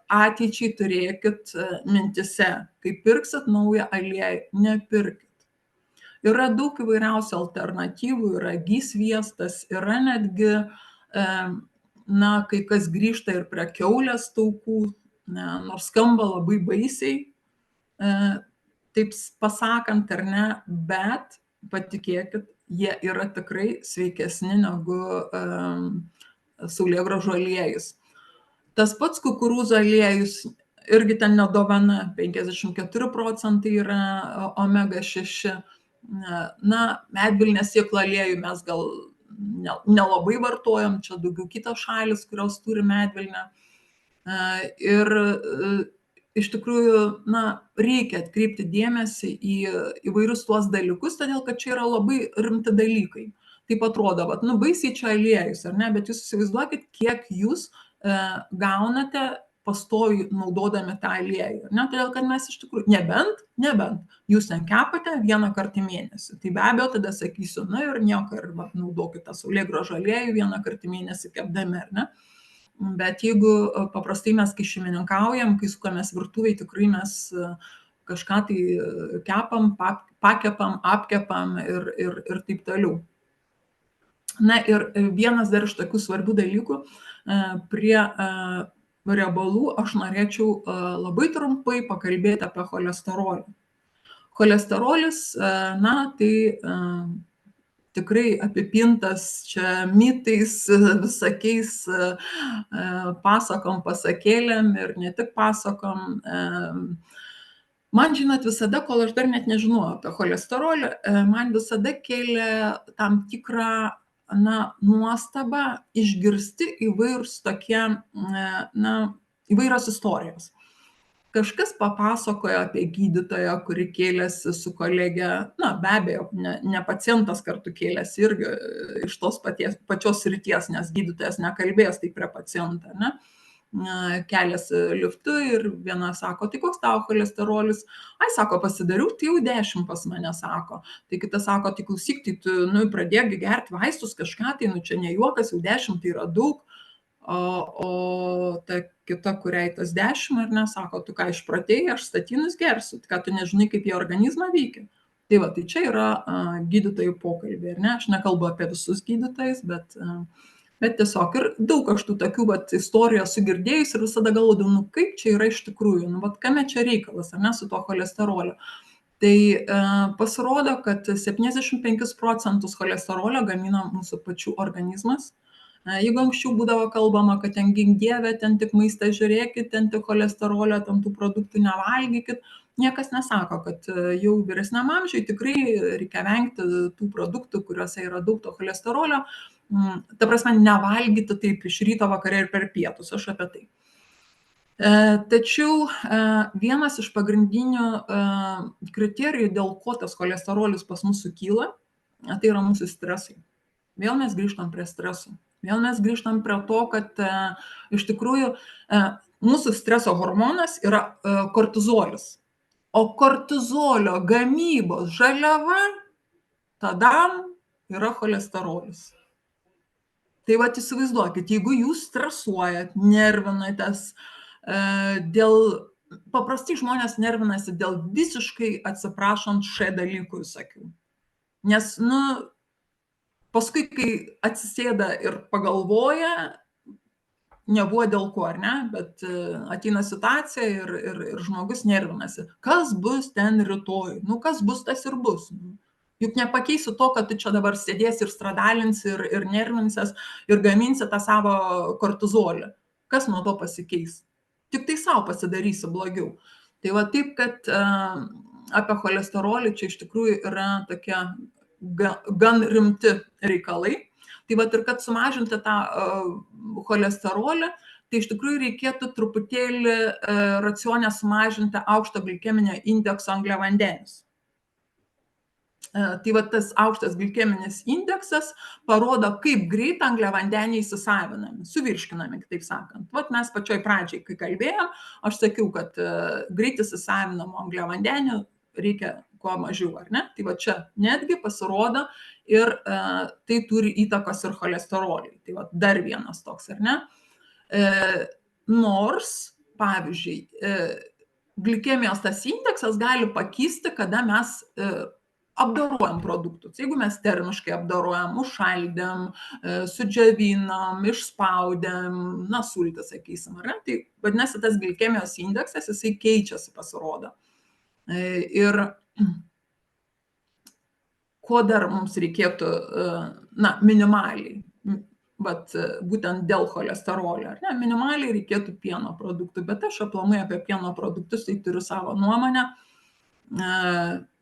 ateičiai turėkit mintise, kai pirksit naują aliejų, nepirkit. Yra daug įvairiausių alternatyvų, yra gysviestas, yra netgi, kai kas grįžta ir prie kiaulės taukų, nors skamba labai baisiai, taip pasakant ar ne, bet patikėkit, jie yra tikrai sveikesni negu saulėgrąžų aliejus. Tas pats kukurūzų aliejus irgi ten nedovana, 54% yra omega 6. Medvilnės sėklų aliejų mes gal nelabai vartojam, čia daugiau kitos šalis, kurios turi medvilnę. Ir iš tikrųjų, reikia atkreipti dėmesį į įvairius tuos dalykus, todėl kad čia yra labai rimti dalykai. Taip atrodo, baisiai čia aliejus, ar ne, bet jūs įsivaizduokit, kiek jūs gaunate pastoviai naudodami tą aliejų, ne, todėl kad mes iš tikrųjų, nebent jūs ten kepate vieną kartą į mėnesį, tai be abejo tada sakysiu, ir nieko, ir naudokite saulėgrąžų aliejų vieną kartą į mėnesį kepdami, ar ne. Bet jeigu paprastai mes, kai šeimininkaujam, kai sukamės virtuvėj, tikrai mes kažką tai kepam, pakepam, apkepam ir taip toliau. Ir vienas dar iš tokių svarbių dalykų, prie riebalų aš norėčiau labai trumpai pakalbėti apie cholesterolį. Cholesterolis, tai tikrai apipintas čia mitais, visokiais pasakom, pasakėlėm ir ne tik pasakom. Man, žinot, visada, kol aš dar net nežinojau apie cholesterolį, man visada kėlė tam tikrą nuostabą išgirsti įvairūs tokie, įvairios istorijos. Kažkas papasakojo apie gydytoją, kuri kėlėsi su kolege, be abejo, ne pacientas kartu kėlėsi irgi iš tos pačios srities, nes gydytojas nekalbės taip prie pacientą, ne? Keliasi liftu ir viena sako, tai koks tavo cholesterolis? Ai, sako, pasidariau, tai jau 10 pas mane, sako. Tai kita sako, tai klausyk, tai tu pradėk gerti vaistus kažką, tai čia ne juokas, jau 10 tai yra daug. O ta kita, kuriai tas 10, ar ne, sako, tu ką išpratėjai, aš statinus gersiu, ką tu nežinai, kaip jie organizmą veikia. Tai čia yra gydytojų pokalbiai, ar ne, aš nekalbu apie visus gydytojus, bet tiesiog ir daug aš tų tokių istorijų esu girdėjus ir visada galvodavau, kaip čia yra iš tikrųjų, kame čia reikalas, ar ne, su to cholesteroliu. Tai pasirodo, kad 75% cholesterolio gamina mūsų pačių organizmas. Jeigu anksčiau būdavo kalbama, kad ten gink dieve, ten tik maistą žiūrėkit, ten tik cholesterolio, ten tų produktų nevalgykit, niekas nesako, kad jau vyresniam amžiui tikrai reikia vengti tų produktų, kuriuose yra daug to cholesterolio. Ta prasme, nevalgyti taip iš ryto, vakare ir per pietus, aš apie tai. Tačiau vienas iš pagrindinių kriterijų, dėl ko tas cholesterolis pas mus sukyla, tai yra mūsų stresai. Vėl mes grįžtam prie stresų. Vėl mes grįžtam prie to, kad iš tikrųjų mūsų streso hormonas yra kortizolis. O kortizolio gamybos žaliava tada yra cholesterolis. Tai įsivaizduokit, jeigu jūs stresuojat, nervinatės, paprastai žmonės nervinasi dėl visiškai, atsiprašant, dalykų visokių. Nes, paskui, kai atsisėda ir pagalvoja, nebuvo dėl ko, ar ne, bet ateina situacija ir žmogus nervinasi. Kas bus ten rytoj? Kas bus, tas ir bus. Juk nepakeisi to, kad tu čia dabar sėdėsi ir stradalinsi ir nervinsies ir gaminsi tą savo kortizolį. Kas nuo to pasikeis? Tik tai savo pasidarysi blogiau. Tai taip, kad apie cholesterolį čia iš tikrųjų yra tokia gan rimti reikalai. Tai ir kad sumažinti tą cholesterolį, tai iš tikrųjų reikėtų truputėlį racione sumažinti aukšto glikeminio indekso angliavandenius. Tai tas aukštas glikeminis indeksas parodo, kaip greit angliavandeniai įsisavinami, suvirškinami, kitaip sakant. Mes pačioj pradžiai, kai kalbėjom, aš sakiau, kad greit įsisavinamo angliavandenių reikia kuo mažiau, ar ne? Tai va čia netgi pasirodo ir tai turi įtakos ir cholesteroliui. Tai va dar vienas toks, ar ne? Nors, pavyzdžiui, glikemijos tas indeksas gali pakisti, kada mes apdorojam produktus. Jeigu mes termiškai apdorojam, užšaldėm, sudžiovinam, išspaudėm, na, sultį, sakysim, ar ne? Tai vadinasi, tas glikemijos indeksas, jisai keičiasi, pasirodo. Ir ko dar mums reikėtų, na, minimaliai, bet būtent dėl cholesterolio, ar ne, minimaliai reikėtų pieno produktų, bet aš aplamai apie pieno produktus tai turiu savo nuomonę.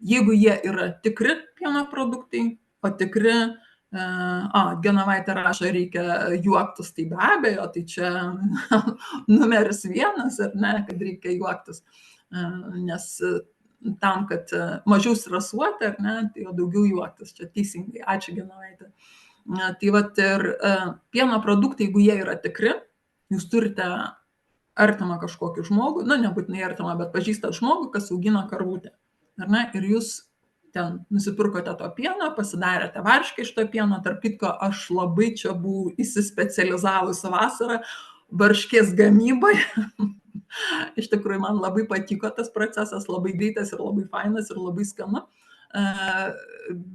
Jeigu jie yra tikri pieno produktai, o tikri, Genovaitė rašo, reikia juoktis, tai be abejo, tai čia numeris 1, ar ne, kad reikia juoktis, nes tam, kad mažiau stresuoti, ar ne, tai daugiau juoktis, čia teisingai, ačiū Genovaitė. Tai vat ir pieno produktai, jeigu jie yra tikri, jūs turite artimą kažkokį žmogų, na, nebūtinai artimą, bet pažįstat žmogų, kas augina karvutę, ar ne, ir jūs ten nusipirkote to pieno, pasidarėte varškę iš to pieno, tarp kitko, aš labai čia buvau įsispecializavusi vasarą varškės gamyboje. Iš tikrųjų, man labai patiko tas procesas, labai greitas ir labai fainas ir labai skanu.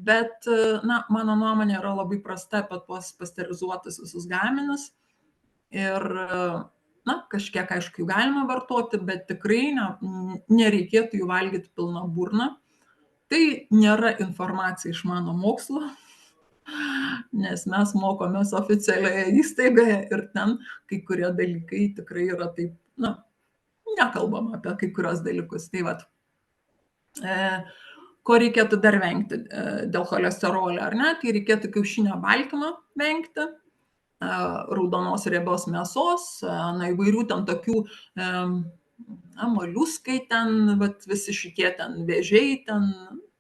Bet, na, mano nuomonė yra labai prasta apie tuos pasterizuotus visus gaminius. Ir, na, kažkiek, aišku, jų galima vartoti, bet tikrai nereikėtų jų valgyti pilną burną. Tai nėra informacija iš mano mokslo, nes mes mokomės oficialioje įstaigoje ir ten kai kurie dalykai tikrai yra taip, na, nekalbam apie kai kurios dalykus. Tai vat, ko reikėtų dar vengti dėl cholesterolio, ar ne? Tai reikėtų kiaušinio baltymo vengti, raudonos riebios mėsos, na, įvairių ten tokių moliuskai ten, vat, visi šitie ten vėžiai ten,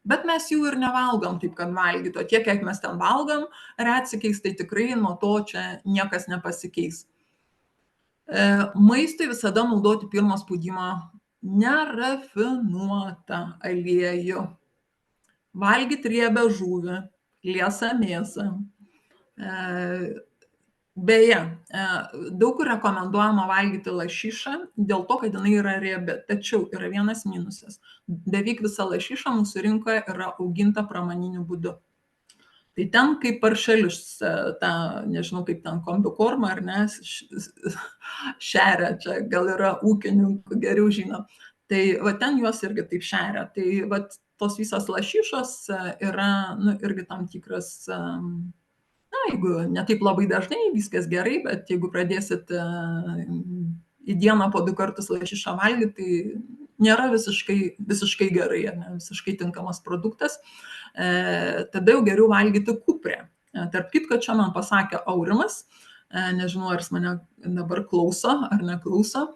bet mes jų ir nevalgom taip, kad valgyto. Tiek, kiek mes ten valgom retsykiais, tai tikrai nuo to čia niekas nepasikeis. Maistui visada naudoti pirmo spaudimo nerafinuotą aliejų. Valgyti riebę žuvį, liesą mėsą. Beje, daug kur rekomenduojama valgyti lašišą dėl to, kad jinai yra riebi, tačiau yra vienas minusas. Beveik visa lašiša mūsų rinkoje yra auginta pramoniniu būdu. Tai ten kaip paršelius, ta, nežinau, kaip ten kombikorma ar ne, šeria, čia gal yra ūkininkų geriau žino. Tai va ten juos irgi taip šeria. Tai va tos visos lašišos yra, nu, irgi tam tikras... Na, jeigu ne taip labai dažnai, viskas gerai, bet jeigu pradėsit į dieną po 2 kartus lašišą valgyti, tai nėra visiškai gerai, ne, visiškai tinkamas produktas. Tada jau geriau valgyti kuprę. Tarp kitko, čia man pasakė Aurimas, nežinau, ar jis mane dabar klauso ar neklauso,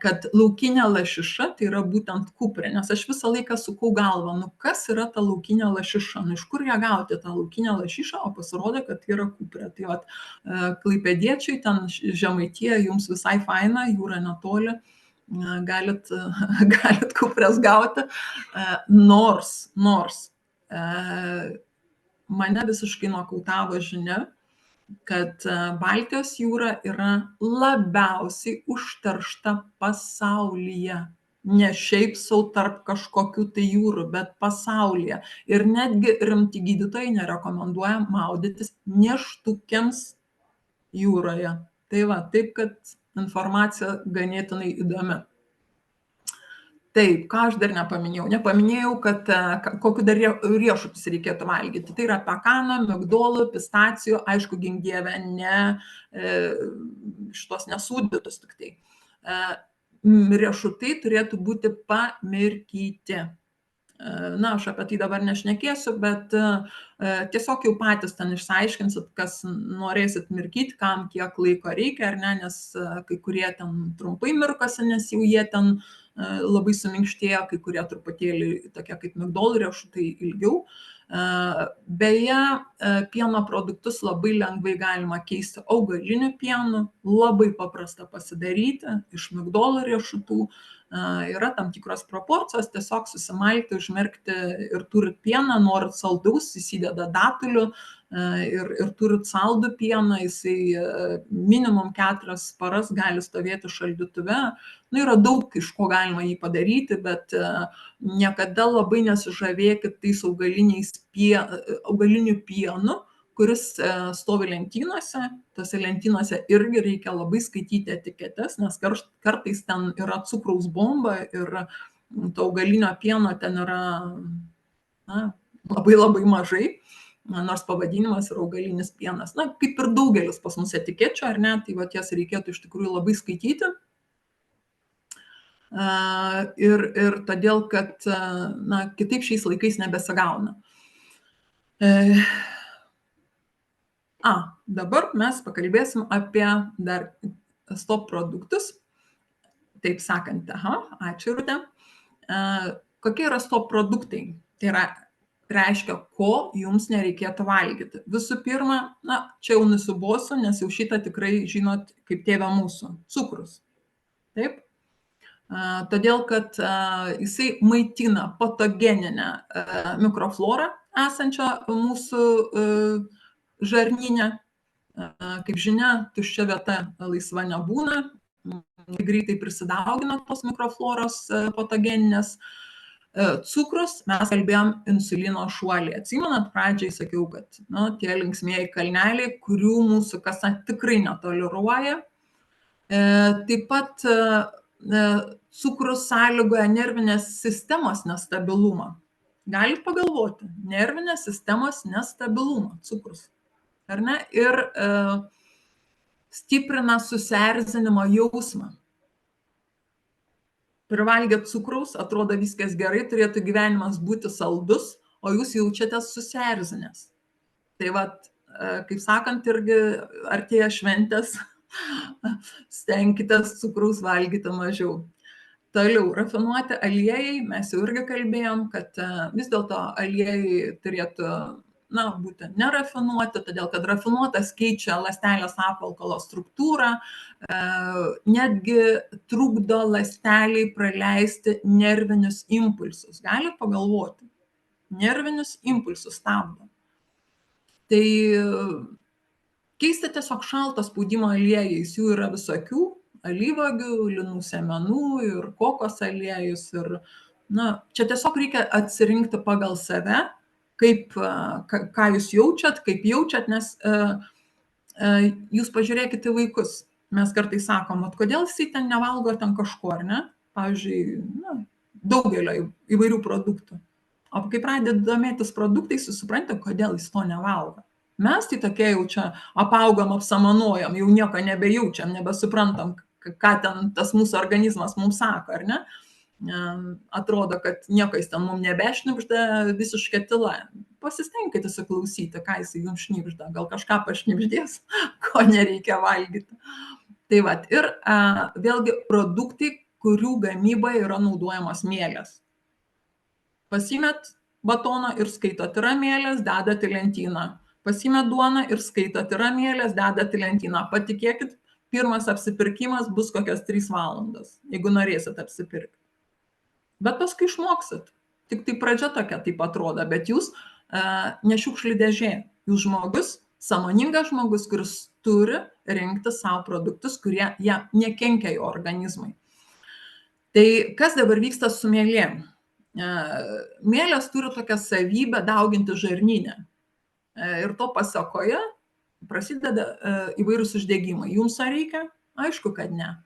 kad laukinė lašiša tai yra būtent kuprė, nes aš visą laiką sukau galvą, nu kas yra ta laukinė lašiša, nu iš kur ją gauti tą laukinę lašišą, o pasirodė, kad tai yra kuprė. Tai vat, klaipėdiečiai, ten Žemaitija, jums visai faina, jūra netoli, galit kuprės gauti, nors mane visiškai nokautavo žinia, kad Baltijos jūra yra labiausiai užteršta pasaulyje. Ne šiaip sau tarp kažkokių tai jūrų, bet pasaulyje. Ir netgi rimti gydytojai nerekomenduoja maudytis nėštukėms jūroje. Tai va, taip, kad informacija ganėtinai įdomi. Taip, ką aš dar nepaminėjau? Nepaminėjau, kad kokiu dar riešutus reikėtų valgyti. Tai yra pekaną, migdolų, pistacijų, aišku, gink dieve, ne šitos nesūdytus tik tai. Riešutai turėtų būti pamirkyti. Na, aš apie tai dabar nešnekėsiu, bet tiesiog jau patys ten išsiaiškinsit, kas norėsit mirkyti, kam kiek laiko reikia, ar ne, nes kai kurie ten trumpai mirkosi, nes jau jie ten labai suminkštėjo, kai kurie truputėlį tokie kaip migdolų riešutai ilgiau. Beje, pieno produktus labai lengvai galima keisti augaliniu pienu, labai paprasta pasidaryti iš migdolų riešutų. yra tam tikros proporcijos, tiesiog susimalti, užmerkti ir turit pieną, norit saldaus, įsideda datulių ir turit saldų pieną, jisai minimum 4 paras gali stovėti šaldytuve. Nu, yra daug iš ko galima jį padaryti, bet niekada labai nesižavėkit tais augaliniu pienu, kuris stovi lentynose. Tose lentynose irgi reikia labai skaityti etiketes, nes kartais ten yra cukraus bomba ir to augalinio pieno ten yra labai labai mažai, nors pavadinimas yra augalinis pienas. Na, kaip ir daugelis pas mus etikečių, ar ne, tai jas reikėtų iš tikrųjų labai skaityti. Ir todėl, kad kitaip šiais laikais nebesigauna. Dabar mes pakalbėsim apie dar stop produktus. Taip sakant, ačiū Rūte. Kokie yra stop produktai? Tai reiškia, ko jums nereikėtų valgyti. Visų pirma, čia jau nusibosiu, nes jau šitą tikrai žinot kaip tėvė mūsų. Cukrus. Taip? Todėl, kad jisai maitina patogeninę mikroflorą esančią mūsų žarnyne. Kaip žinia, tuščia vieta laisva nebūna, greitai prisidaugina tos mikrofloros patogeninės. Cukrus, mes kalbėjom insulino šuolį. Atsimenat, pradžiai sakiau, kad tie linksmieji kalneliai, kurių mūsų kasa tikrai netoleruoja. Taip pat cukrus sąlygoja nervinės sistemos nestabilumą. Galit pagalvoti, nervinės sistemos nestabilumą cukrus. Ar ne? Ir stiprina susierzinimo jausmą. Privalgėt cukraus, atrodo viskas gerai, turėtų gyvenimas būti saldus, o jūs jaučiatės susierzinęs. Tai vat, kaip sakant, irgi artėja šventės, stenkitės cukraus valgyti mažiau. Toliau, rafinuoti aliejai, mes jau irgi kalbėjom, kad vis dėlto aliejai turėtų būti nerafinuoti, todėl kad rafinuotas keičia ląstelės apvalkalo struktūrą, netgi trukdo ląsteliai praleisti nervinius impulsus. Galit pagalvoti, nervinius impulsus stabdo. Tai keisti tiesiog šalto spaudimo aliejais, jų yra visokių, alyvuogių, linų sėmenų ir kokos aliejus. Ir, čia tiesiog reikia atsirinkti pagal save, ką jūs jaučiat, kaip jaučiat, nes jūs pažiūrėkite vaikus. Mes kartais sakom, kodėl jisai ten nevalgo ten kažko, ar ne? Pavyzdžiui, daugelio įvairių produktų. O kai pradedi domėtis produktais, jūs suprantate, kodėl jis to nevalgo. Mes tai tokie jau čia apaugam, apsamanojam, jau nieko nebejaučiam, nebesuprantam, ką ten tas mūsų organizmas mums sako, ar ne? Atrodo, kad nieko jis ten mums nebešnibžda, visiškai tyla. Pasistengkite įsiklausyti, ką jis jums šnibžda, gal kažką pašnibždės, ko nereikia valgyti. Tai vat, ir vėlgi produktai, kurių gamybai yra naudojamos mielės. Pasimet batoną ir skaitot yra mielės, dedat į lentyną. Pasimet duoną ir skaitot yra mielės, dedat į lentyną. Patikėkit, pirmas apsipirkimas bus kokias 3 valandas, jeigu norėsit apsipirkti. Bet paskui išmoksit. Tik tai pradžia tokia taip atrodo, bet jūs nešiukšlių dėžė. Jūs žmogus, sąmoningas žmogus, kuris turi rinkti savo produktus, kurie nekenkia jo organizmui. Tai kas dabar vyksta su mielėm? Mielės turi tokią savybę dauginti žarnyne. Ir to pasakoje prasideda įvairūs uždegimai. Jums ar reikia? Aišku, kad ne.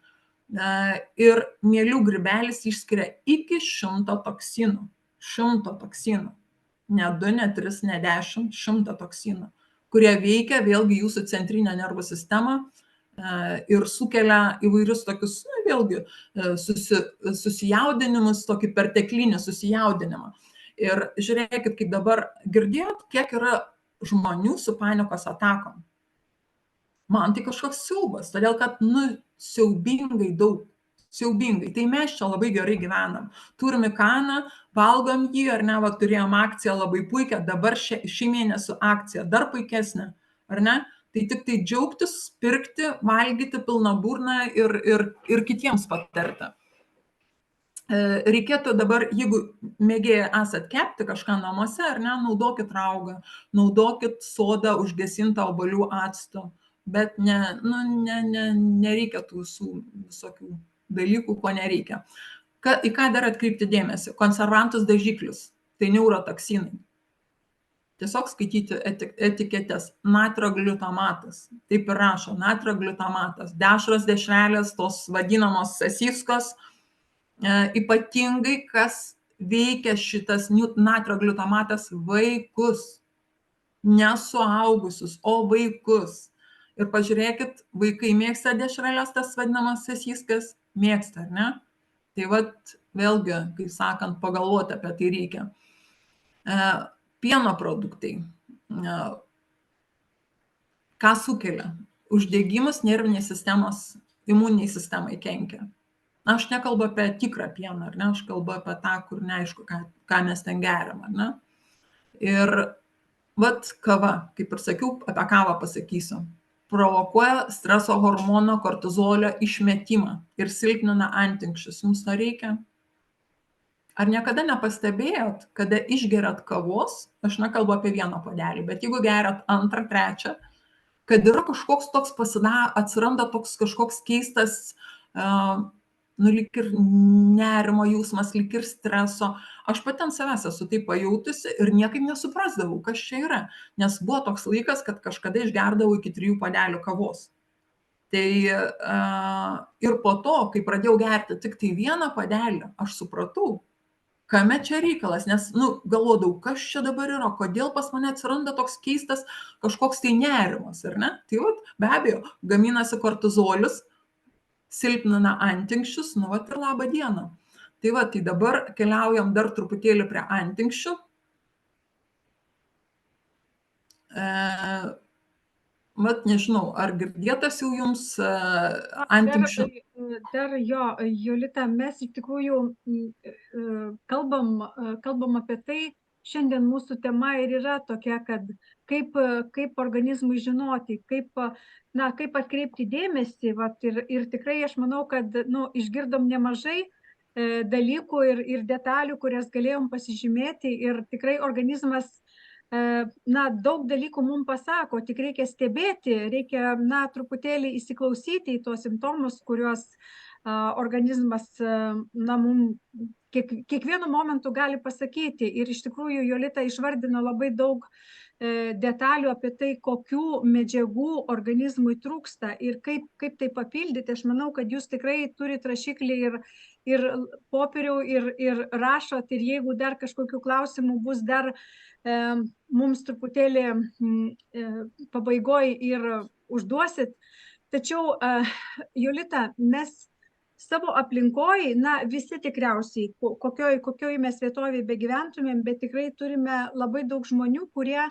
Ir mielių grybelis išskiria iki 100 toksinų. 100 toksinų. Ne 2, ne 3, ne 10, 100 toksinų, kurie veikia vėlgi jūsų centrinę nervų sistemą ir sukelia įvairius tokius, vėlgi, susijaudinimus, tokį perteklinį susijaudinimą. Ir žiūrėkit, kaip dabar girdėjot, kiek yra žmonių su panikos atakom. Man tai kažkoks siaubas, todėl kad, siaubingai daug, siaubingai. Tai mes čia labai gerai gyvenam. Turim ikaną, valgom jį, ar ne, turėjom akciją labai puikią, dabar šį mėnesį akcija dar puikesnė, ar ne? Tai tik tai džiaugtis, pirkti, valgyti pilną burną ir kitiems patarti. reikėtų dabar, jeigu mėgėja esat kepti kažką namuose, ar ne, naudokit raugą, naudokit sodą užgesintą obuolių actu, bet nereikia tų visokių dalykų, ko nereikia. Į ką dar atkreipti dėmesį? Konservantus, dažiklius, tai neurotoksinai. Tiesiog skaityti etiketes. Natrio gliutamatas, taip ir rašo, natrio gliutamatas, dešros, dešrelės, tos vadinamos sasiskos, ypatingai kas veikia šitas natrio gliutamatas vaikus, ne suaugusius, o vaikus. Ir pažiūrėkit, vaikai mėgsta dešreles, tas vadinamas sasiskas, mėgsta, ar ne? Tai vat vėlgi, kaip sakant, pagalvoti apie tai reikia. Pieno produktai. Ką sukelia? Uždegimus nervinės sistemos, imuniniai sistemai kenkia. Aš nekalbu apie tikrą pieną, ar ne? Aš kalbu apie tą, kur neaišku, ką mes ten geriam, ar ne? Ir vat kava, kaip ir sakiau, apie kavą pasakysiu, provokuoja streso hormono kortizolio išmetimą ir silpnina antinksčius. Jums to reikia? Ar niekada nepastebėjot, kada išgeriat kavos, aš nekalbu apie vieną puodelį, bet jeigu geriat antrą, trečią, kad yra kažkoks toks atsiranda toks kažkoks keistas, lyg ir nerimo jausmas, lyg ir streso. Aš pati ant savęs esu taip pajautusi ir niekaip nesuprasdavau, kas čia yra, nes buvo toks laikas, kad kažkada išgerdavau iki 3 puodelių kavos. Tai ir po to, kai pradėjau gerti tik tai vieną puodelį, aš supratau, kame čia reikalas, nes, galvodavau, kas čia dabar yra, kodėl pas mane atsiranda toks keistas kažkoks tai nerimas, ar ne? Tai vat, be abejo, gaminasi kortizolius, silpnina antinksčius, vat ir labą dieną. Tai vat, tai dabar keliaujam dar truputėlį prie antinksčių. Vat nežinau, ar girdėtas jau jums antinksčių? Dar jo, Jolita, mes iš tikrųjų kalbam apie tai, šiandien mūsų tema ir yra tokia, kad kaip organizmui žinoti, kaip atkreipti dėmesį, vat, ir tikrai aš manau, kad išgirdom nemažai dalykų ir detalių, kurias galėjom pasižymėti, ir tikrai organizmas daug dalykų mums pasako, tik reikia stebėti, reikia truputėlį įsiklausyti į tuos simptomus, kuriuos organizmas mums kiekvienu momentu gali pasakyti. Ir iš tikrųjų Jolita išvardino labai daug detalių apie tai, kokių medžiagų organizmui trūksta ir kaip tai papildyti. Aš manau, kad jūs tikrai turite rašiklį ir popierių ir rašot, ir jeigu dar kažkokių klausimų bus, dar mums truputėlį pabaigoje ir užduosit. Tačiau, Jolita, mes savo aplinkoje, visi tikriausiai, kokioj mes vietovėje begyventumėm, bet tikrai turime labai daug žmonių, kurie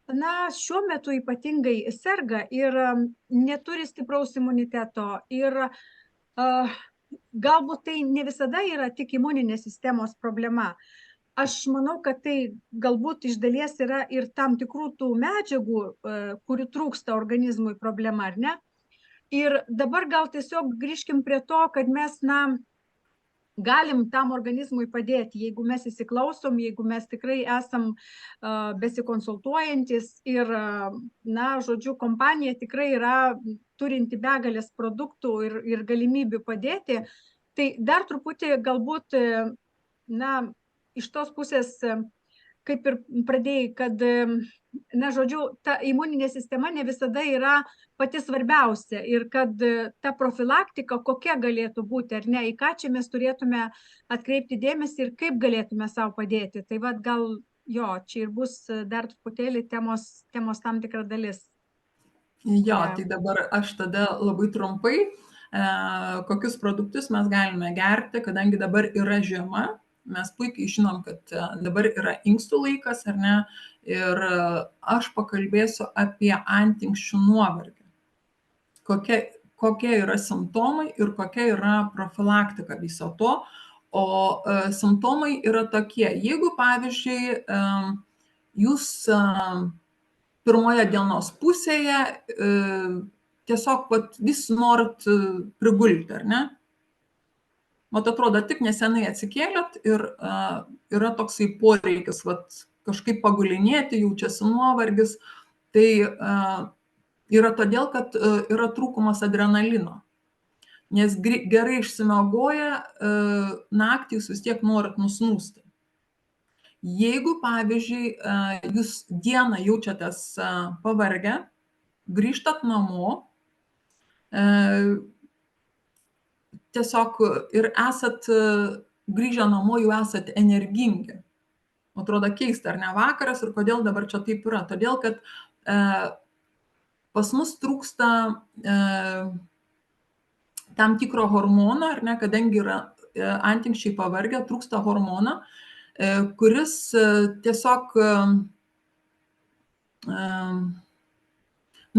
šiuo metu ypatingai serga ir neturi stipraus imuniteto. Ir galbūt tai ne visada yra tik imuninės sistemos problema. Aš manau, kad tai galbūt iš dalies yra ir tam tikrų tų medžiagų, kurių trūksta organizmui problema, ar ne? Ir dabar gal tiesiog grįžkim prie to, kad mes, galim tam organizmui padėti, jeigu mes įsiklausom, jeigu mes tikrai esam besikonsultuojantis ir, žodžiu, kompanija tikrai yra turinti begalės produktų ir galimybių padėti, tai dar truputį galbūt, iš tos pusės, kaip ir pradėjai, kad, žodžiu, ta imuninė sistema ne visada yra pati svarbiausia ir kad ta profilaktika kokia galėtų būti, ar ne, į ką čia mes turėtume atkreipti dėmesį ir kaip galėtume savo padėti. Tai vat gal jo, čia ir bus dar truputėlį temos tam tikra dalis. Jo, tai dabar aš tada labai trumpai, kokius produktus mes galime gerti, kadangi dabar yra žiema. Mes puikiai žinom, kad dabar yra inkstų laikas, ar ne, ir aš pakalbėsiu apie antinksčių nuovargį. Kokie yra simptomai ir kokia yra profilaktika viso to. O simptomai yra tokie, jeigu, pavyzdžiui, jūs pirmoje dienos pusėje tiesiog vis norit prigulti, ar ne? mat atrodo, tik nesenai atsikėlėt ir yra toksai poreikis, vat, kažkaip pagulinėti, jaučiasi nuovargis, tai yra todėl, kad yra trūkumas adrenalino. Nes gerai išsimiegoję naktį jūs vis tiek norit nusnūsti. Jeigu, pavyzdžiui, jūs dieną jaučiatės pavargę, grįžtat namo, tiesiog ir esat grįžę namo, jau esat energingi. Atrodo keista, ar ne, vakaras ir kodėl dabar čia taip yra. Todėl, kad pas mus trūksta tam tikro hormono, ar ne, kadangi yra antinksčiai pavargę, trūksta hormono, kuris tiesiog,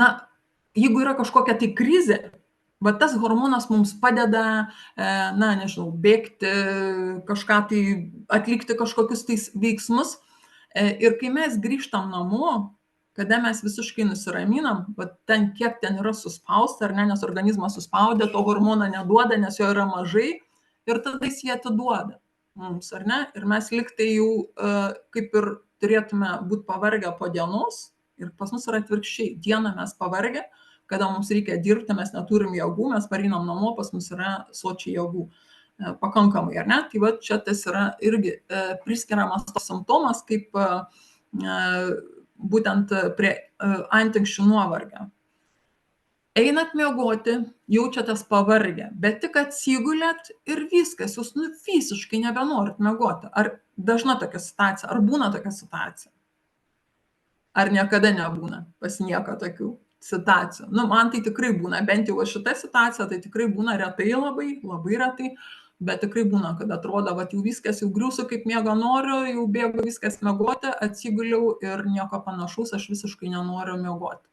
na, jeigu yra kažkokia tai krizė, va tas hormonas mums padeda, na, nežinau, bėgti, kažką tai atlikti kažkokius tais veiksmus. Ir kai mes grįžtam namo, kada mes visiškai nusiraminam, va ten kiek ten yra suspausta, ar ne, nes organizmas suspaudė, to hormono neduoda, nes jo yra mažai, ir tada jis jį atiduoda mums, ar ne? Ir mes liktai jau kaip ir turėtume būti pavargę po dienos, ir pas mus yra atvirkščiai. Dieną mes pavargę, kada mums reikia dirbti, mes neturim jėgų, mes pareinam namo, pas mus yra sočiai jėgų pakankamai, ar ne? Tai va čia tas yra irgi priskiriamas tas simptomas kaip būtent prie antinksčių nuovargio. Einat miegoti, jaučiatės pavargę, bet tik atsigulėt ir viskas, jūs visiškai nebenorit miegoti. Ar dažna tokia situacija, ar būna tokia situacija? Ar niekada nebūna pas nieką tokių situacijų? Nu, man tai tikrai būna, bent jau šita situacija, tai tikrai būna retai labai, labai retai, bet tikrai būna, kad atrodo, va jau viskas, jau griūsiu kaip miego noriu, jau bėgu viskas miegoti, atsiguliau ir nieko panašaus, aš visiškai nenoriu miegoti.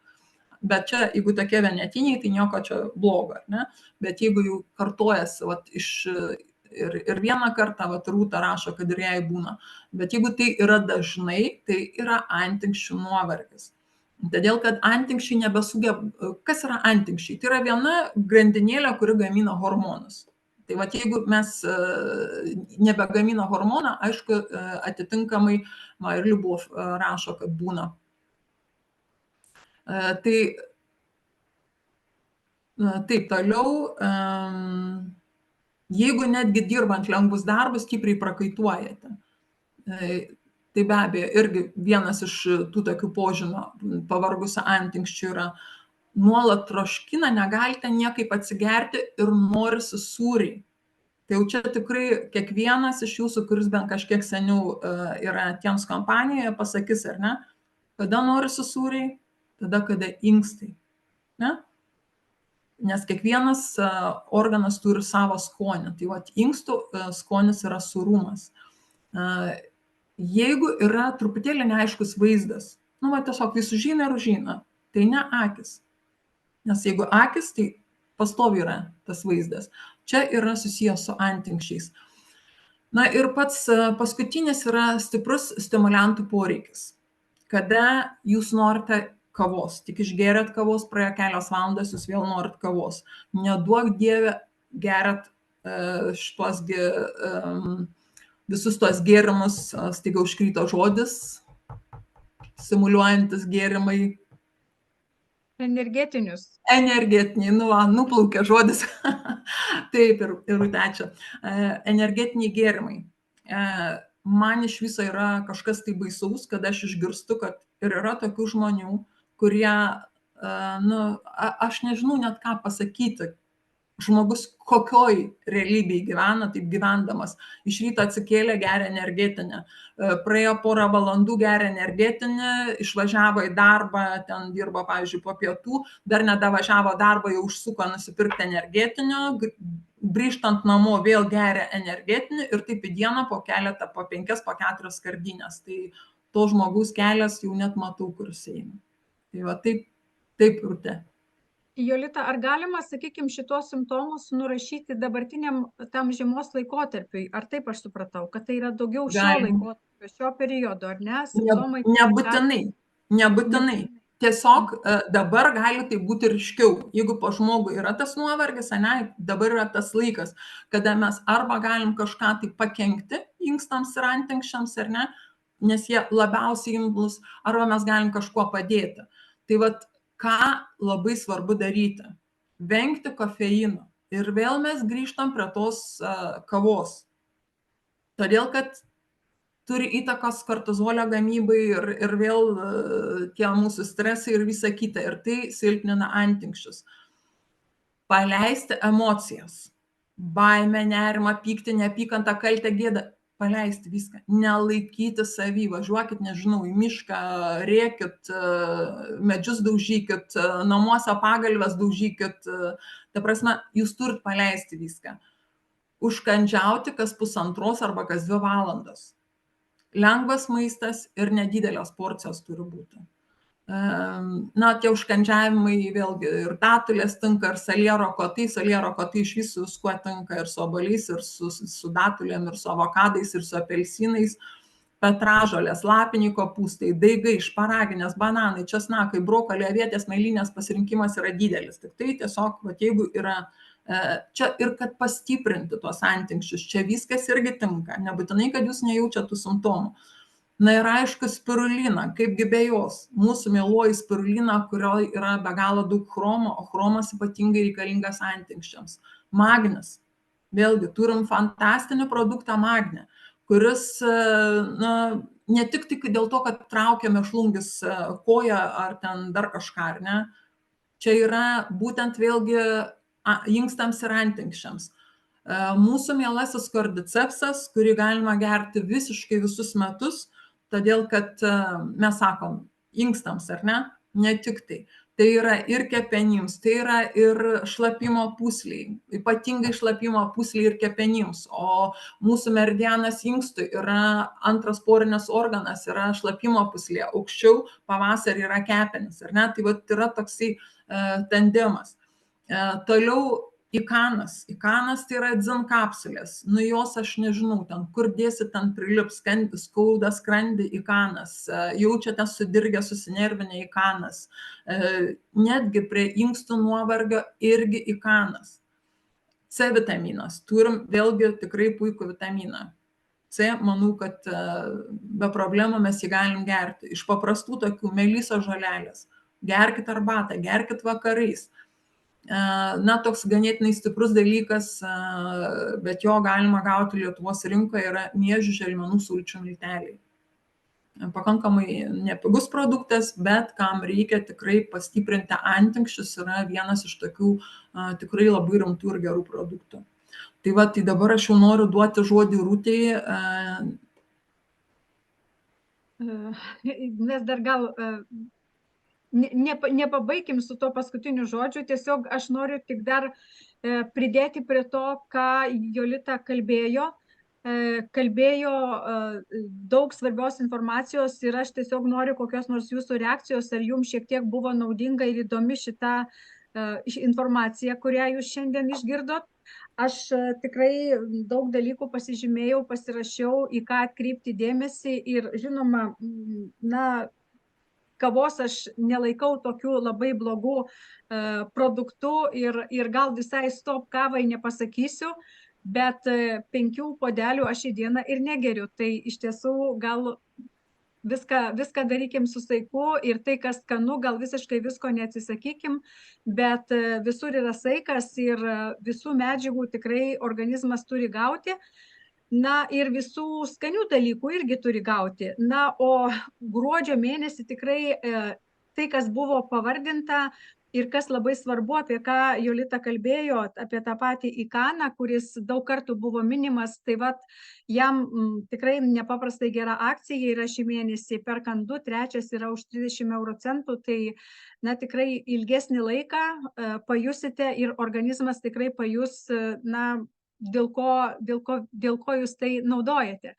Bet čia, jeigu tokie vienetiniai, tai nieko čia blogo, ne? Bet jeigu jau kartojasi, vat, ir vieną kartą, vat, Rūta rašo, kad ir jai būna, bet jeigu tai yra dažnai, tai yra antinksčių nuovargis. Todėl, kad antinksčiai nebesugeba, kas yra antinksčiai? Tai yra viena grandinėlė, kuri gamina hormonus. Tai vat, jeigu mes nebegamina hormoną, aišku, atitinkamai, ir Liubov rašo, kad būna. Tai taip, toliau, jeigu netgi dirbant lengvus darbus, stipriai prakaituojate. Tai be abejo, irgi vienas iš tų tokių požymių pavargusio antinksčių yra nuolat troškina, negalite niekaip atsigerti ir norisi sūriai. Tai jau čia tikrai kiekvienas iš jūsų, kuris bent kažkiek seniau yra tiems kompanijoje, pasakys, ar ne, kada norisi sūriai, tada, kada inkstai. Ne? Nes kiekvienas organas turi savo skonį. Tai vat, inkstų skonis yra sūrumas. Jeigu yra truputėlį neaiškus vaizdas, nu, va, tiesiog vis užeina ir užeina, tai ne akis. Nes jeigu akis, tai pastoviai yra tas vaizdas. Čia yra susijęs su antinksčiais. Na ir pats paskutinis yra stiprus stimuliantų poreikis. Kada jūs norite kavos, tik išgėrėt kavos, praėjo kelios valandos, jūs vėl norit kavos. Neduok Dieve, geriat šitos visus tos gėrimus, staiga užkrito žodis, simuliuojantis gėrimai. Energetinius. Energetiniai, nuplaukė žodis. Taip, ir ačiū. Energetiniai gėrimai. Man iš viso yra kažkas tai baisaus, kad aš išgirstu, kad ir yra tokių žmonių, kurie, nu, aš nežinau net ką pasakyti. Žmogus kokioj realybėj gyvena, taip gyvendamas. Iš ryto atsikėlė, geria energetinę. Praėjo porą valandų, geria energetinę, išvažiavo į darbą, ten dirbo, pavyzdžiui, po pietų, dar nedavažiavo darbą, jau užsuko nusipirkti energetinio, grįžtant namo vėl geria energetinį ir taip į dieną po keletą, po 5, po 4 skardinės. Tai to žmogaus kelias jau net matau, kur jis eina. Tai va taip, Rūte. Jolita, ar galima, sakykime, šitos simptomus nurašyti dabartiniam tam žiemos laikotarpiui? Ar taip aš supratau, kad tai yra daugiau šio laikotarpio, šio periodo, ar ne? Simptomai Nebūtinai. Tiesiog dabar gali tai būti ryškiau. Jeigu po žmogų yra tas nuovargis, ane, dabar yra tas laikas, kada mes arba galim kažką tai pakenkti inkstams ir antinksčiams, ar ne, nes jie labiausiai imlūs, arba mes galim kažkuo padėti. Tai vat, ką labai svarbu daryti? Vengti kofeino. Ir vėl mes grįžtam prie tos kavos. Todėl, kad turi įtakos kortizolio gamybai ir vėl tie mūsų stresai ir visa kita. Ir tai silpnina antinksčius. Paleisti emocijas. Baimę, nerimą, pyktį, neapykantą, kaltę, gėdą. Paleisti viską. Nelaikyti savy. Važiuokit, nežinau, į mišką, rėkit, medžius daužykit, namuose pagalves daužykit. Ta prasme, jūs turit paleisti viską. Užkandžiauti kas 1,5 arba kas 2 valandas. Lengvas maistas ir nedidelės porcijos turi būti. Na, tie užkandžiavimai vėlgi ir datulės tinka, ir saliero kotai iš visų viskuo tinka, ir su obuoliais, ir su datulėm, ir su avokadais, ir su apelsinais, petražolės, lapiniai kopūstai, daigai, šparaginės, bananai, česnakai, brokoliai, avietės, mėlynės pasirinkimas yra didelis. Tik tai tiesiog, vat, jeigu yra čia ir kad pastiprinti tuos antinksčius, čia viskas irgi tinka, nebūtinai, kad jūs nejaučiat tų simptomų. Na ir aišku, spirulina, kaipgi be jos. Mūsų mieloji spirulina, kurio yra be galo daug chromo, o chromas ypatingai reikalingas antinksčiams. Magnis. Vėlgi, turim fantastinį produktą magnį, kuris ne tik dėl to, kad traukia mėšlungis koją ar ten dar kažką, ar ne. Čia yra būtent vėlgi inkstams ir antinksčiams. Mūsų mielasis kordycepsas, kurį galima gerti visiškai visus metus, todėl kad mes sakom inkstams, ar ne? Ne tik tai. Tai yra ir kepenims, tai yra ir šlapimo pūsliai, ypatingai šlapimo pūsliai ir kepenims, o mūsų meridianas inkstų yra antras porinis organas, yra šlapimo pūslė, aukščiau pavasarį yra kepenys, ar ne? Tai vat yra toksai tandemas. Toliau ikanas. Ikanas tai yra dzin kapsulės. Nu jos aš nežinau, ten kur dėsi, ten prilips, skauda skrandį ikanas, jaučiate sudirgę, susinervinę ikanas. Netgi prie inkstų nuovargio irgi ikanas. C vitaminas. Turim vėlgi tikrai puikų vitaminą. C, manau, kad be problemų mes jį galim gerti. Iš paprastų tokių meliso žolelės. Gerkit arbatą, gerkit vakarais. Na, toks ganėtinai stiprus dalykas, bet jo galima gauti Lietuvos rinkoje, yra miežių želmenų sulčių milteliai. Pakankamai nepigus produktas, bet kam reikia tikrai pastiprinti antinksčius, yra vienas iš tokių tikrai labai rimtų ir gerų produktų. Tai va, tai dabar aš jau noriu duoti žodį Rūtei. Mes dar gal nepabaigim su to paskutiniu žodžiu, tiesiog aš noriu tik dar pridėti prie to, ką Jolita kalbėjo. Kalbėjo daug svarbios informacijos ir aš tiesiog noriu kokios nors jūsų reakcijos, ar jums šiek tiek buvo naudinga ir įdomi šita informacija, kurią jūs šiandien išgirdot. Aš tikrai daug dalykų pasižymėjau, pasirašiau, į ką atkreipti dėmesį ir žinoma, na, kavos aš nelaikau tokiu labai blogu produktu ir gal visai stop kavai nepasakysiu, bet 5 puodelių aš į dieną ir negeriu. Tai iš tiesų gal viską darykim su saiku ir tai, kas skanu, gal visiškai visko neatsisakykim, bet visur yra saikas ir visų medžiagų tikrai organizmas turi gauti. Na ir visų skanių dalykų irgi turi gauti. Na, o gruodžio mėnesį tikrai tai, kas buvo pavardinta ir kas labai svarbu, apie ką Jolita kalbėjo, apie tą patį ikaną, kuris daug kartų buvo minimas, tai vat jam tikrai nepaprastai gera akcija yra šį mėnesį, perkant 2, 3 yra už 30 euro centų, tai na tikrai ilgesnį laiką pajusite ir organizmas tikrai pajus, na, dėl ko jūs tai naudojate.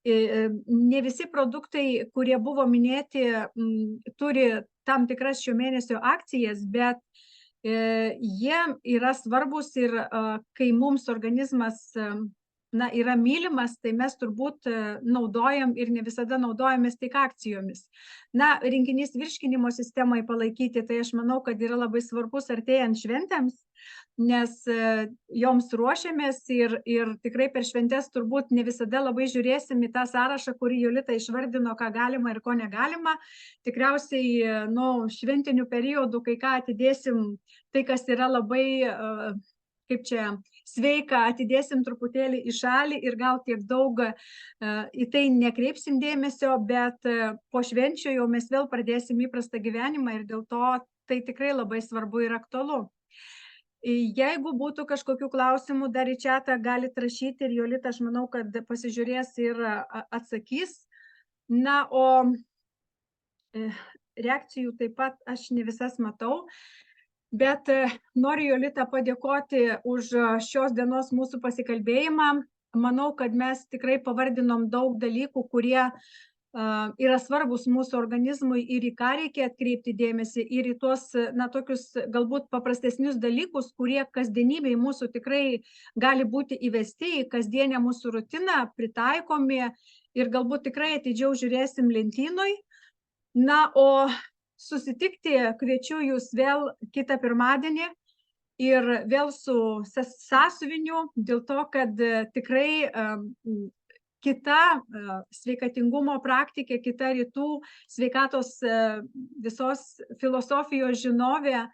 Ne visi produktai, kurie buvo minėti, turi tam tikras šio mėnesio akcijas, bet jie yra svarbus ir kai mums organizmas na, yra mylimas, tai mes turbūt naudojam ir ne visada naudojamės tik akcijomis. Na, rinkinys virškinimo sistemai palaikyti, tai aš manau, kad yra labai svarbus artėjant šventėms, nes joms ruošiamės ir tikrai per šventes turbūt ne visada labai žiūrėsim į tą sąrašą, kurį Jolita išvardino, ką galima ir ko negalima. Tikriausiai, šventinių periodų, kai ką atidėsim, tai kas yra labai, kaip čia, sveika, atidėsim truputėlį į šalį ir gal tiek daug į tai nekreipsim dėmesio, bet po švenčių jau mes vėl pradėsim įprastą gyvenimą ir dėl to tai tikrai labai svarbu ir aktualu. Jeigu būtų kažkokių klausimų, dar į chatą galite rašyti ir Jolita, aš manau, kad pasižiūrės ir atsakys. Na, o reakcijų taip pat aš ne visas matau, bet noriu Jolita padėkoti už šios dienos mūsų pasikalbėjimą. Manau, kad mes tikrai pavardinom daug dalykų, kurie yra svarbus mūsų organizmui ir į ką reikia atkreipti dėmesį ir į tuos, na, tokius galbūt paprastesnius dalykus, kurie kasdienybėj mūsų tikrai gali būti įvesti į kasdienę mūsų rutiną, pritaikomi ir galbūt tikrai atidžiau žiūrėsim lentynoj. Na, o susitikti kviečiu jūs vėl kitą pirmadienį ir vėl su sąsiuviniu, dėl to, kad tikrai kita sveikatingumo praktikė, kita rytų sveikatos visos filosofijos žinovė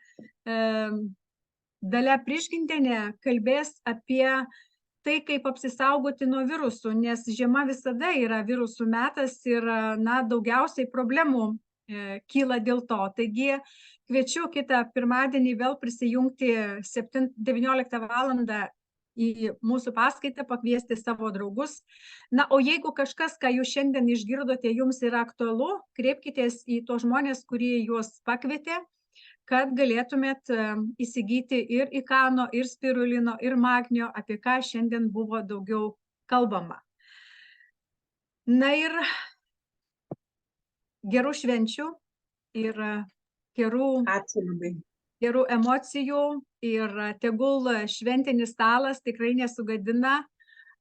Dalia Prižgintienė kalbės apie tai, kaip apsisaugoti nuo virusų, nes žiema visada yra virusų metas ir, na, daugiausiai problemų kyla dėl to. Taigi kviečiu kitą pirmadienį vėl prisijungti 19 valandą į mūsų paskaitą, pakviesti savo draugus. Na, o jeigu kažkas, ką jūs šiandien išgirdote, jums yra aktualu, kreipkitės į tos žmonės, kurie juos pakvietė, kad galėtumėt įsigyti ir ikano, ir spirulino, ir magnio, apie ką šiandien buvo daugiau kalbama. Na ir gerų švenčių ir gerų emocijų ir tegul šventinis stalas tikrai nesugadina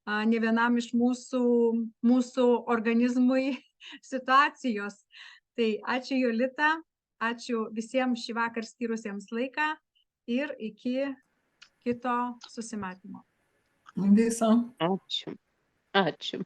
ne vienam iš mūsų organizmui situacijos. Tai ačiū Jolita, ačiū visiems šį vakar skyrusiems laiką ir iki kito susimatymo. Viso. Ačiū. Ačiū.